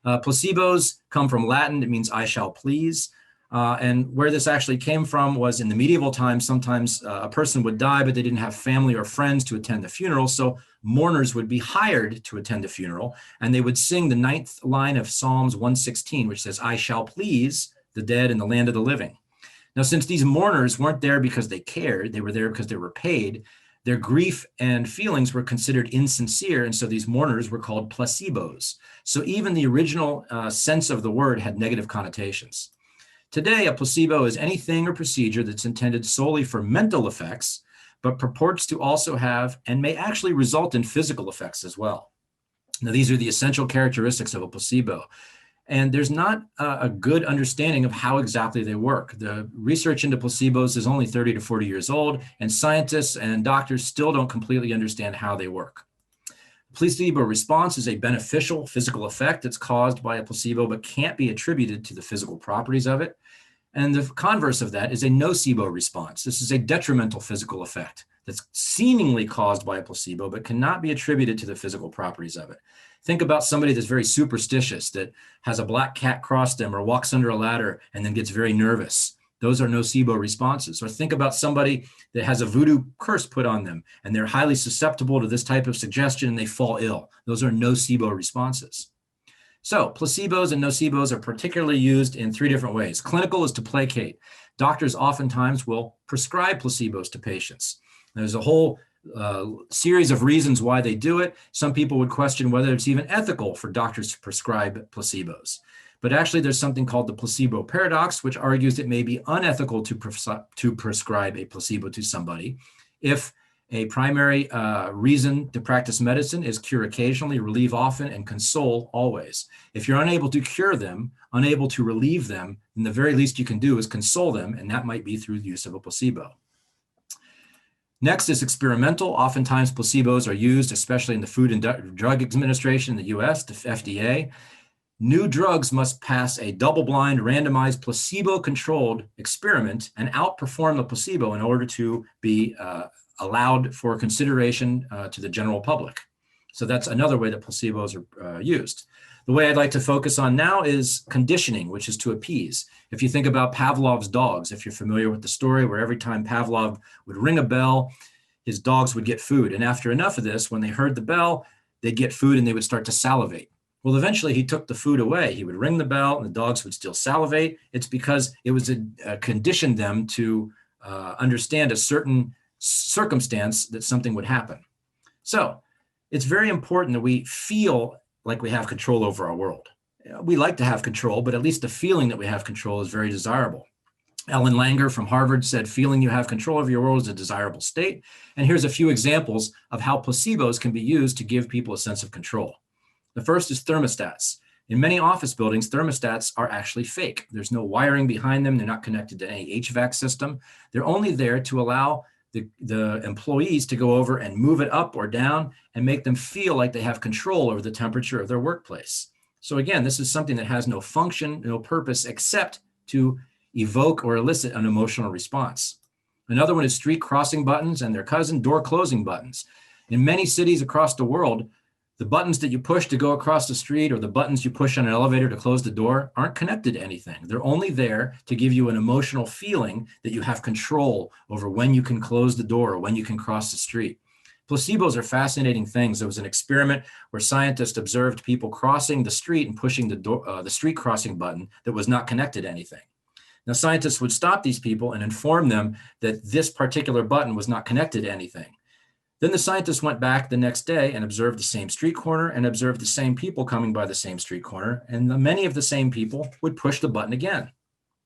Placebos come from Latin. It means I shall please. And where this actually came from was in the medieval times, sometimes a person would die, but they didn't have family or friends to attend the funeral. So mourners would be hired to attend the funeral, and they would sing the 9th line of Psalms 116, which says, I shall please the dead in the land of the living. Now, since these mourners weren't there because they cared, they were there because they were paid, their grief and feelings were considered insincere, and so these mourners were called placebos. So even the original sense of the word had negative connotations. Today, a placebo is anything or procedure that's intended solely for mental effects, but purports to also have and may actually result in physical effects as well. Now, these are the essential characteristics of a placebo. And there's not a good understanding of how exactly they work. The research into placebos is only 30 to 40 years old, and scientists and doctors still don't completely understand how they work. Placebo response is a beneficial physical effect that's caused by a placebo, but can't be attributed to the physical properties of it. And the converse of that is a nocebo response. This is a detrimental physical effect that's seemingly caused by a placebo, but cannot be attributed to the physical properties of it. Think about somebody that's very superstitious, that has a black cat cross them or walks under a ladder and then gets very nervous. Those are nocebo responses. Or think about somebody that has a voodoo curse put on them and they're highly susceptible to this type of suggestion and they fall ill. Those are nocebo responses. So placebos and nocebos are particularly used in 3 different ways. Clinical is to placate. Doctors oftentimes will prescribe placebos to patients. There's a whole series of reasons why they do it. Some people would question whether it's even ethical for doctors to prescribe placebos. But actually, there's something called the placebo paradox, which argues it may be unethical to prescribe a placebo to somebody if a primary reason to practice medicine is cure occasionally, relieve often, and console always. If you're unable to cure them, unable to relieve them, then the very least you can do is console them, and that might be through the use of a placebo. Next is experimental. Oftentimes placebos are used, especially in the Food and Drug Administration in the US, the FDA. New drugs must pass a double-blind, randomized, placebo-controlled experiment and outperform the placebo in order to be allowed for consideration to the general public. So that's another way that placebos are used. The way I'd like to focus on now is conditioning, which is to appease. If you think about Pavlov's dogs, if you're familiar with the story where every time Pavlov would ring a bell, his dogs would get food. And after enough of this, when they heard the bell, they'd get food and they would start to salivate. Well, eventually he took the food away. He would ring the bell and the dogs would still salivate. It's because it was conditioned them to understand a certain circumstance that something would happen. So it's very important that we feel like we have control over our world. We like to have control, but at least the feeling that we have control is very desirable. Ellen Langer from Harvard said, feeling you have control over your world is a desirable state. And here's a few examples of how placebos can be used to give people a sense of control. The first is thermostats. In many office buildings, thermostats are actually fake. There's no wiring behind them. They're not connected to any HVAC system. They're only there to allow the employees to go over and move it up or down and make them feel like they have control over the temperature of their workplace. So again, this is something that has no function, no purpose, except to evoke or elicit an emotional response. Another one is street crossing buttons and their cousin, door closing buttons. In many cities across the world, the buttons that you push to go across the street or the buttons you push on an elevator to close the door aren't connected to anything. They're only there to give you an emotional feeling that you have control over when you can close the door or when you can cross the street. Placebos are fascinating things. There was an experiment where scientists observed people crossing the street and pushing the street crossing button that was not connected to anything. Now, scientists would stop these people and inform them that this particular button was not connected to anything. Then the scientists went back the next day and observed the same street corner and observed the same people coming by the same street corner. And many of the same people would push the button again.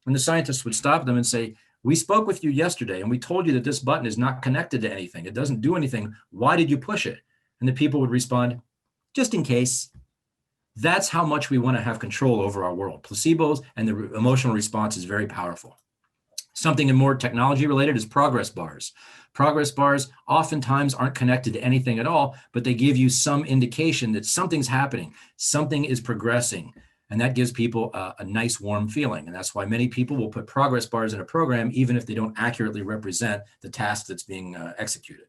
And the scientists would stop them and say, we spoke with you yesterday and we told you that this button is not connected to anything. It doesn't do anything. Why did you push it? And the people would respond, just in case. That's how much we want to have control over our world. Placebos and the emotional response is very powerful. Something more technology related is progress bars. Progress bars oftentimes aren't connected to anything at all, but they give you some indication that something's happening, something is progressing, and that gives people a nice warm feeling. And that's why many people will put progress bars in a program, even if they don't accurately represent the task that's being executed.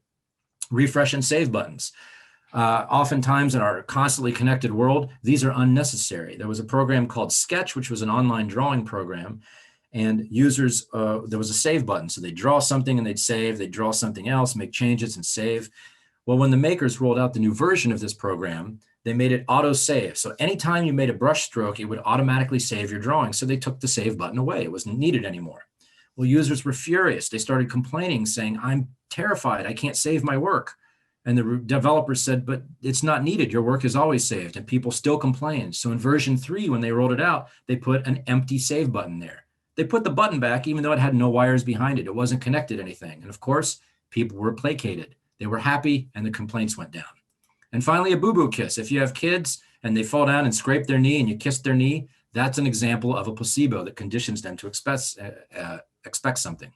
Refresh and save buttons. Oftentimes in our constantly connected world, these are unnecessary. There was a program called Sketch, which was an online drawing program. And users, there was a save button. So they'd draw something and they'd save, they'd draw something else, make changes and save. Well, when the makers rolled out the new version of this program, they made it auto save. So anytime you made a brush stroke, it would automatically save your drawing. So they took the save button away. It wasn't needed anymore. Well, users were furious. They started complaining, saying, I'm terrified. I can't save my work. And the developers said, but it's not needed. Your work is always saved. And people still complained. So in version 3, when they rolled it out, they put an empty save button there. They put the button back, even though it had no wires behind it. It wasn't connected to anything. And of course, people were placated. They were happy and the complaints went down. And finally, a boo-boo kiss. If you have kids and they fall down and scrape their knee and you kiss their knee, that's an example of a placebo that conditions them to expect something.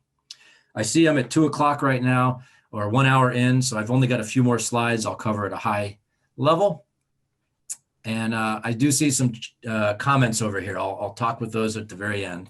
I see I'm at 2 o'clock right now, or 1 hour in, so I've only got a few more slides I'll cover at a high level. And I do see some comments over here. I'll talk with those at the very end.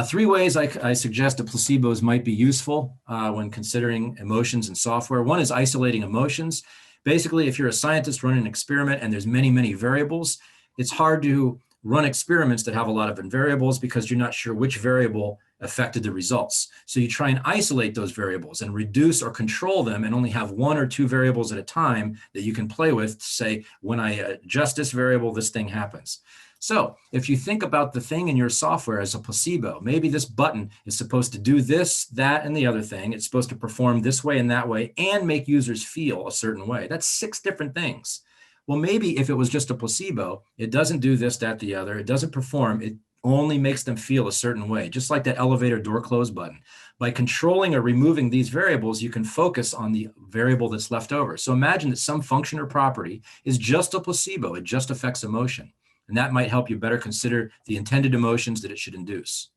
3 ways I suggest that placebos might be useful when considering emotions in software. One is isolating emotions. Basically, if you're a scientist running an experiment and there's many, many variables, it's hard to run experiments that have a lot of variables because you're not sure which variable affected the results. So you try and isolate those variables and reduce or control them and only have 1 or 2 variables at a time that you can play with to say, when I adjust this variable, this thing happens. So if you think about the thing in your software as a placebo, maybe this button is supposed to do this, that, and the other thing. It's supposed to perform this way and that way and make users feel a certain way. That's 6 different things. Well, maybe if it was just a placebo, it doesn't do this, that, the other. It doesn't perform. It only makes them feel a certain way, just like that elevator door close button. By controlling or removing these variables, you can focus on the variable that's left over. So imagine that some function or property is just a placebo. It just affects emotion. And that might help you better consider the intended emotions that it should induce.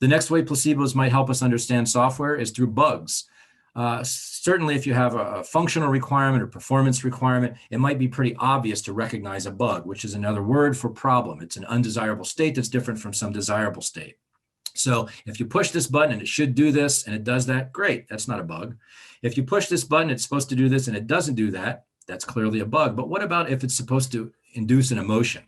The next way placebos might help us understand software is through bugs. Certainly, if you have a functional requirement or performance requirement, it might be pretty obvious to recognize a bug, which is another word for problem. It's an undesirable state that's different from some desirable state. So if you push this button and it should do this and it does that, great, that's not a bug. If you push this button, it's supposed to do this and it doesn't do that, that's clearly a bug. But what about if it's supposed to induce an emotion?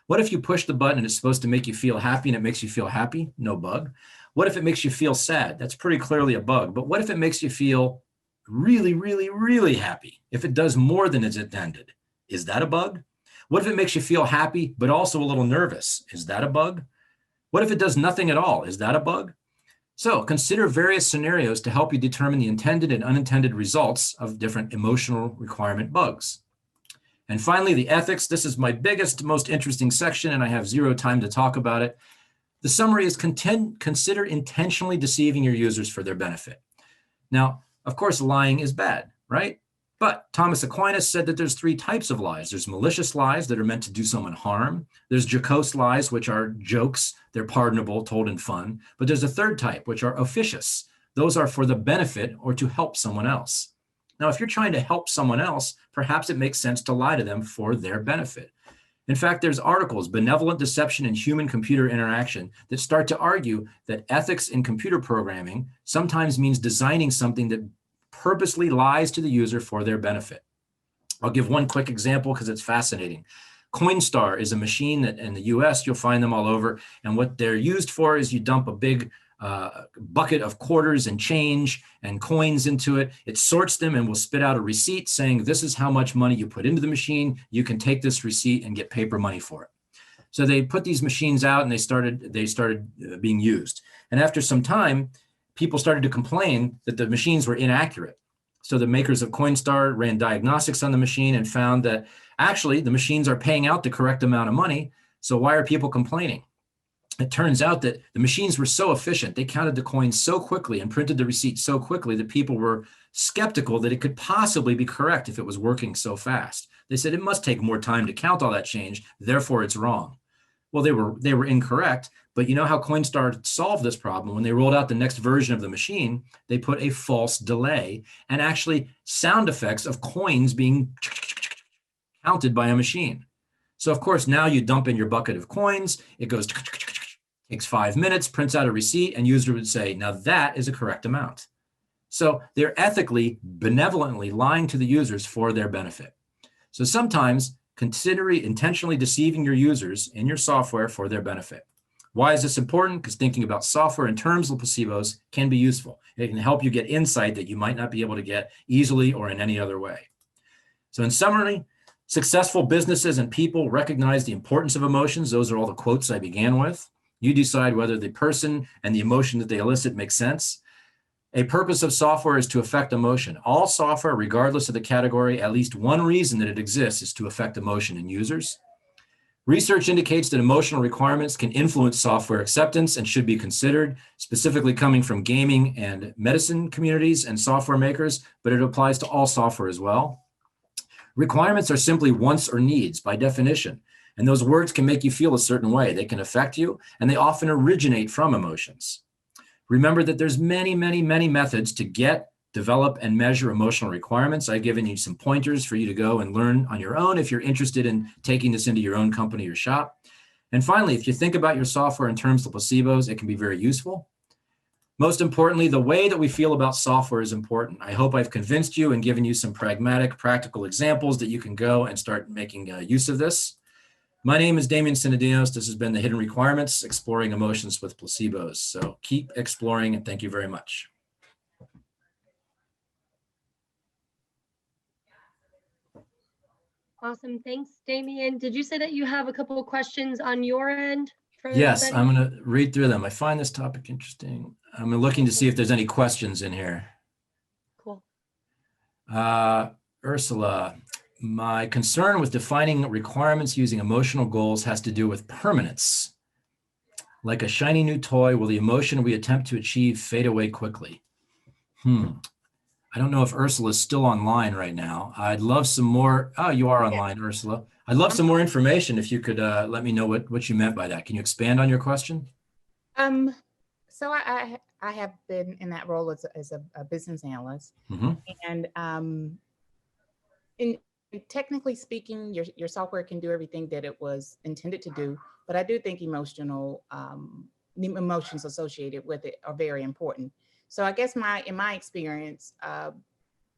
What if you push the button and it's supposed to make you feel happy and it makes you feel happy? No bug. What if it makes you feel sad? That's pretty clearly a bug. But what if it makes you feel really, really, really happy? If it does more than it's intended, is that a bug? What if it makes you feel happy, but also a little nervous? Is that a bug? What if it does nothing at all? Is that a bug? So consider various scenarios to help you determine the intended and unintended results of different emotional requirement bugs. And finally, the ethics. This is my biggest, most interesting section, and I have zero time to talk about it. The summary is consider intentionally deceiving your users for their benefit. Now, of course, lying is bad, right? But Thomas Aquinas said that there's 3 types of lies. There's malicious lies that are meant to do someone harm. There's jocose lies, which are jokes. They're pardonable, told in fun. But there's a 3rd type, which are officious. Those are for the benefit or to help someone else. Now, if you're trying to help someone else, perhaps it makes sense to lie to them for their benefit. In fact, there's articles, Benevolent Deception in Human-Computer Interaction, that start to argue that ethics in computer programming sometimes means designing something that purposely lies to the user for their benefit. I'll give one quick example because it's fascinating. Coinstar is a machine that in the US, you'll find them all over. And what they're used for is you dump a big bucket of quarters and change and coins into it. It sorts them and will spit out a receipt saying, this is how much money you put into the machine. You can take this receipt and get paper money for it. So they put these machines out and they started being used. And after some time, people started to complain that the machines were inaccurate. So the makers of Coinstar ran diagnostics on the machine and found that actually the machines are paying out the correct amount of money. So why are people complaining? It turns out that the machines were so efficient, they counted the coins so quickly and printed the receipt so quickly that people were skeptical that it could possibly be correct if it was working so fast. They said it must take more time to count all that change, therefore it's wrong. Well, they were incorrect, but you know how Coinstar solved this problem? When they rolled out the next version of the machine, they put a false delay and actually sound effects of coins being counted by a machine. So of course, now you dump in your bucket of coins, it goes, takes 5 minutes, prints out a receipt, and user would say, now that is a correct amount. So they're ethically, benevolently lying to the users for their benefit. So sometimes consider intentionally deceiving your users in your software for their benefit. Why is this important? Because thinking about software in terms of placebos can be useful. It can help you get insight that you might not be able to get easily or in any other way. So in summary, successful businesses and people recognize the importance of emotions. Those are all the quotes I began with. You decide whether the person and the emotion that they elicit makes sense. A purpose of software is to affect emotion. All software, regardless of the category, at least one reason that it exists is to affect emotion in users. Research indicates that emotional requirements can influence software acceptance and should be considered, specifically coming from gaming and medicine communities and software makers, but it applies to all software as well. Requirements are simply wants or needs by definition. And those words can make you feel a certain way. They can affect you, and they often originate from emotions. Remember that there's many, many, many methods to get, develop, and measure emotional requirements. I've given you some pointers for you to go and learn on your own if you're interested in taking this into your own company or shop. And finally, if you think about your software in terms of placebos, it can be very useful. Most importantly, the way that we feel about software is important. I hope I've convinced you and given you some pragmatic, practical examples that you can go and start making use of this. My name is Damian Synadinos. This has been the Hidden Requirements, Exploring Emotions with Placebos. So keep exploring, and thank you very much. Awesome. Thanks, Damian. Did you say that you have a couple of questions on your end? Yes, I'm going to read through them. I find this topic interesting. I'm looking to see if there's any questions in here. Cool. Ursula, my concern with defining requirements using emotional goals has to do with permanence. Like a shiny new toy, will the emotion we attempt to achieve fade away quickly? I don't know if Ursula is still online right now. I'd love some more. Oh, you are online, yeah. Ursula. I'd love some more information if you could let me know what you meant by that. Can you expand on your question? So I have been in that role as a business analyst, Hmm. and in technically speaking, your software can do everything that it was intended to do, but I do think the emotions associated with it are very important. So I guess in my experience,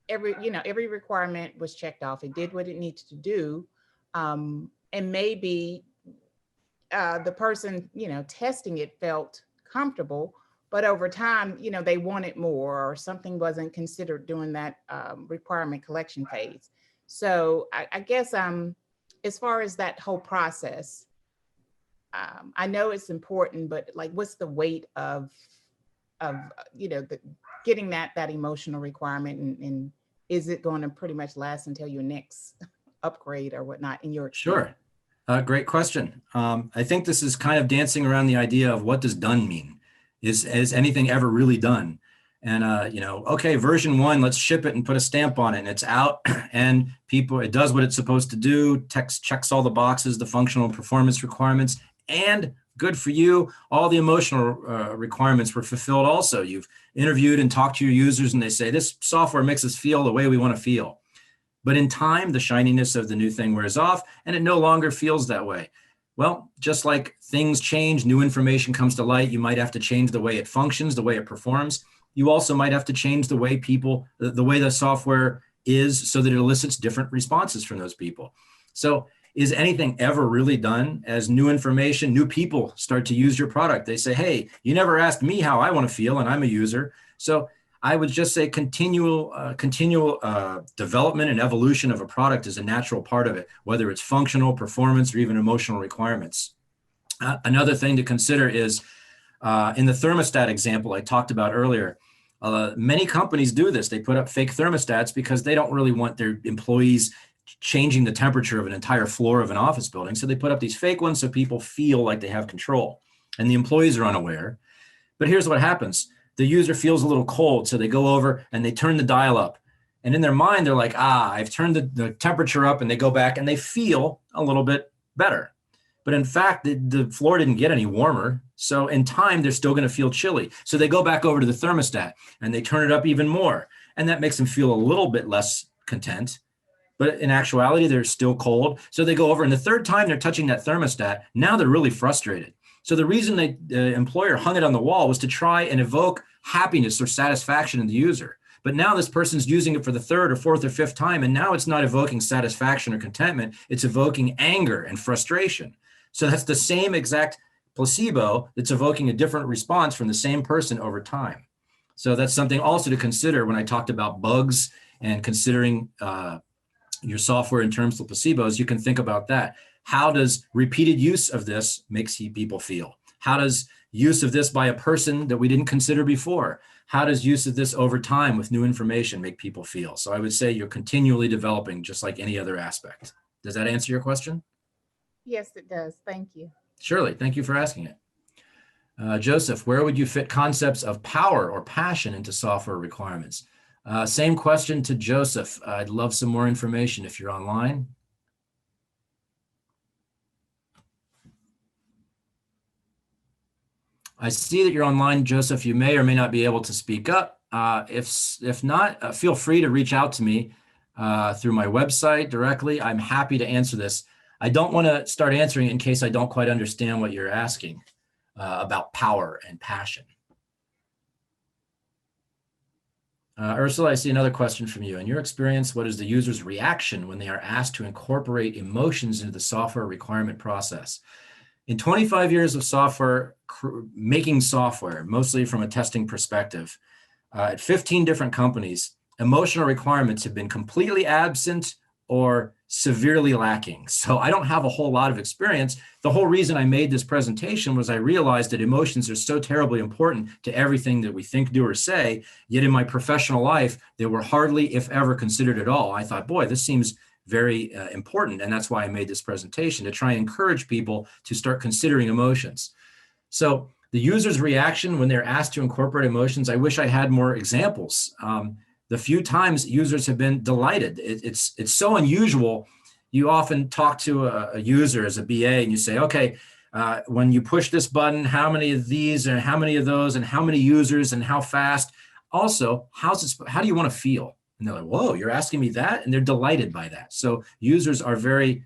every requirement was checked off. It did what it needed to do, and maybe the person testing it felt comfortable, but over time they wanted more, or something wasn't considered during that requirement collection phase. So I guess as far as that whole process, I know it's important, but like, what's the weight of getting that emotional requirement, and is it going to pretty much last until your next upgrade or whatnot in your experience? Sure. Great question. I think this is kind of dancing around the idea of what does done mean? Is anything ever really done? And, okay, version 1, let's ship it and put a stamp on it, and it's out, and it does what it's supposed to do, text checks all the boxes, the functional performance requirements, and good for you, all the emotional requirements were fulfilled also. You've interviewed and talked to your users, and they say, this software makes us feel the way we want to feel. But in time, the shininess of the new thing wears off, and it no longer feels that way. Well, just like things change, new information comes to light, you might have to change the way it functions, the way it performs. You also might have to change the way the way the software is, so that it elicits different responses from those people. So is anything ever really done? As new information, new people start to use your product, they say, hey, you never asked me how I want to feel, and I'm a user. So I would just say continual development and evolution of a product is a natural part of it, whether it's functional, performance, or even emotional requirements. Another thing to consider is in the thermostat example I talked about earlier, many companies do this. They put up fake thermostats because they don't really want their employees changing the temperature of an entire floor of an office building. So they put up these fake ones so people feel like they have control, and the employees are unaware. But here's what happens. The user feels a little cold, so they go over and they turn the dial up. And in their mind, they're like, I've turned the temperature up, and they go back and they feel a little bit better. But in fact, the floor didn't get any warmer. So in time, they're still going to feel chilly. So they go back over to the thermostat and they turn it up even more. And that makes them feel a little bit less content. But in actuality, they're still cold. So they go over, and the third time they're touching that thermostat, now they're really frustrated. So the reason the employer hung it on the wall was to try and evoke happiness or satisfaction in the user. But now this person's using it for the third or fourth or fifth time, and now it's not evoking satisfaction or contentment. It's evoking anger and frustration. So that's the same exact placebo that's evoking a different response from the same person over time. So that's something also to consider when I talked about bugs and considering your software in terms of placebos. You can think about that. How does repeated use of this makes people feel? How does use of this by a person that we didn't consider before? How does use of this over time with new information make people feel? So I would say you're continually developing, just like any other aspect. Does that answer your question? Yes, it does. Thank you. Surely. Thank you for asking it. Joseph, where would you fit concepts of power or passion into software requirements? Same question to Joseph. I'd love some more information if you're online. I see that you're online, Joseph. You may or may not be able to speak up. If not, feel free to reach out to me through my website directly. I'm happy to answer this. I don't want to start answering it in case I don't quite understand what you're asking about power and passion. Ursula, I see another question from you. In your experience, what is the user's reaction when they are asked to incorporate emotions into the software requirement process? In 25 years of making software, mostly from a testing perspective, at 15 different companies, emotional requirements have been completely absent or severely lacking. So I don't have a whole lot of experience. The whole reason I made this presentation was I realized that emotions are so terribly important to everything that we think, do, or say. Yet in my professional life, they were hardly, if ever, considered at all. I thought, boy, this seems very important. And that's why I made this presentation, to try and encourage people to start considering emotions. So the user's reaction when they're asked to incorporate emotions, I wish I had more examples. The few times users have been delighted. It's so unusual. You often talk to a user as a BA and you say, okay, when you push this button, how many of these and how many of those and how many users and how fast? Also, how do you want to feel? And they're like, whoa, you're asking me that? And they're delighted by that. So users are very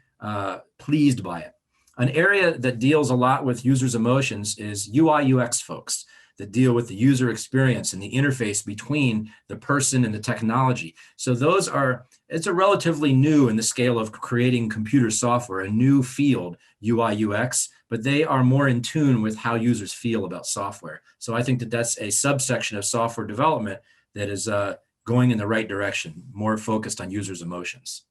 pleased by it. An area that deals a lot with users' emotions is UI UX folks that deal with the user experience and the interface between the person and the technology. So those are, it's a relatively new in the scale of creating computer software, a new field, UI UX, but they are more in tune with how users feel about software. So I think that that's a subsection of software development that is going in the right direction, more focused on users' emotions.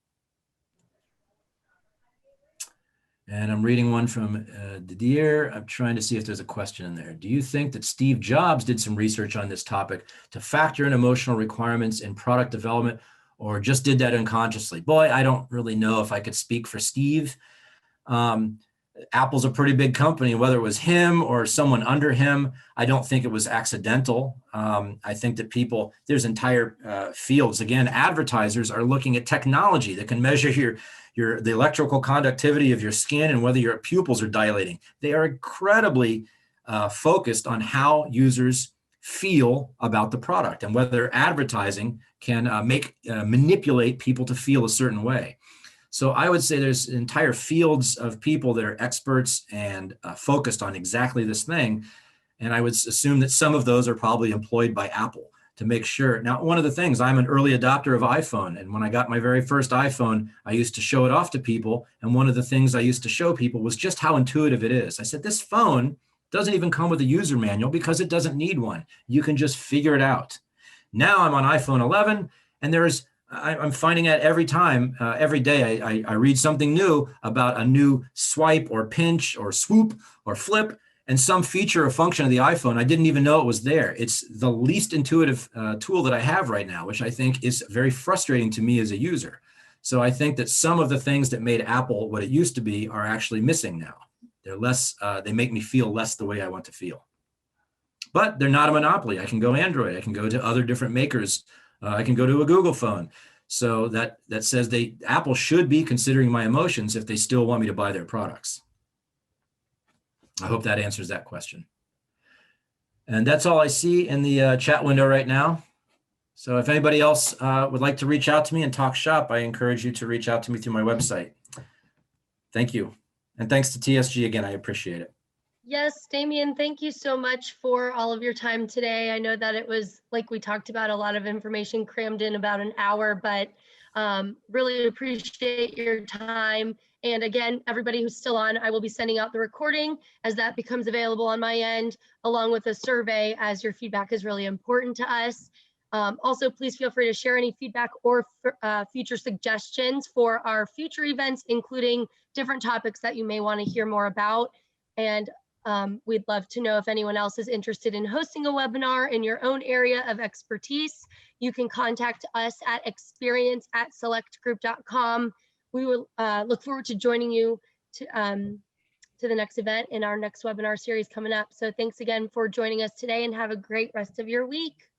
And I'm reading one from Didier. I'm trying to see if there's a question in there. Do you think that Steve Jobs did some research on this topic to factor in emotional requirements in product development, or just did that unconsciously? Boy, I don't really know if I could speak for Steve. Apple's a pretty big company, whether it was him or someone under him, I don't think it was accidental. I think that there's entire fields. Again, advertisers are looking at technology that can measure the electrical conductivity of your skin and whether your pupils are dilating. They are incredibly focused on how users feel about the product and whether advertising can manipulate people to feel a certain way. So I would say there's entire fields of people that are experts and focused on exactly this thing. And I would assume that some of those are probably employed by Apple to make sure. Now, one of the things, I'm an early adopter of iPhone. And when I got my very first iPhone, I used to show it off to people. And one of the things I used to show people was just how intuitive it is. I said, this phone doesn't even come with a user manual because it doesn't need one. You can just figure it out. Now I'm on iPhone 11 and I'm finding out every day I read something new about a new swipe or pinch or swoop or flip and some feature or function of the iPhone. I didn't even know it was there. It's the least intuitive tool that I have right now, which I think is very frustrating to me as a user. So I think that some of the things that made Apple what it used to be are actually missing now. They're less, they make me feel less the way I want to feel. But they're not a monopoly. I can go Android. I can go to other different makers. I can go to a Google phone. So that says Apple should be considering my emotions if they still want me to buy their products. I hope that answers that question. And that's all I see in the chat window right now. So if anybody else would like to reach out to me and talk shop, I encourage you to reach out to me through my website. Thank you. And thanks to TSG again, I appreciate it. Yes, Damian, thank you so much for all of your time today. I know that it was, like we talked about, a lot of information crammed in about an hour, but really appreciate your time. And again, everybody who's still on, I will be sending out the recording as that becomes available on my end, along with a survey, as your feedback is really important to us. Also, please feel free to share any feedback or future suggestions for our future events, including different topics that you may want to hear more about. And we'd love to know if anyone else is interested in hosting a webinar in your own area of expertise. You can contact us at experience@selectgroup.com. We will look forward to joining you to the next event in our next webinar series coming up. So thanks again for joining us today and have a great rest of your week.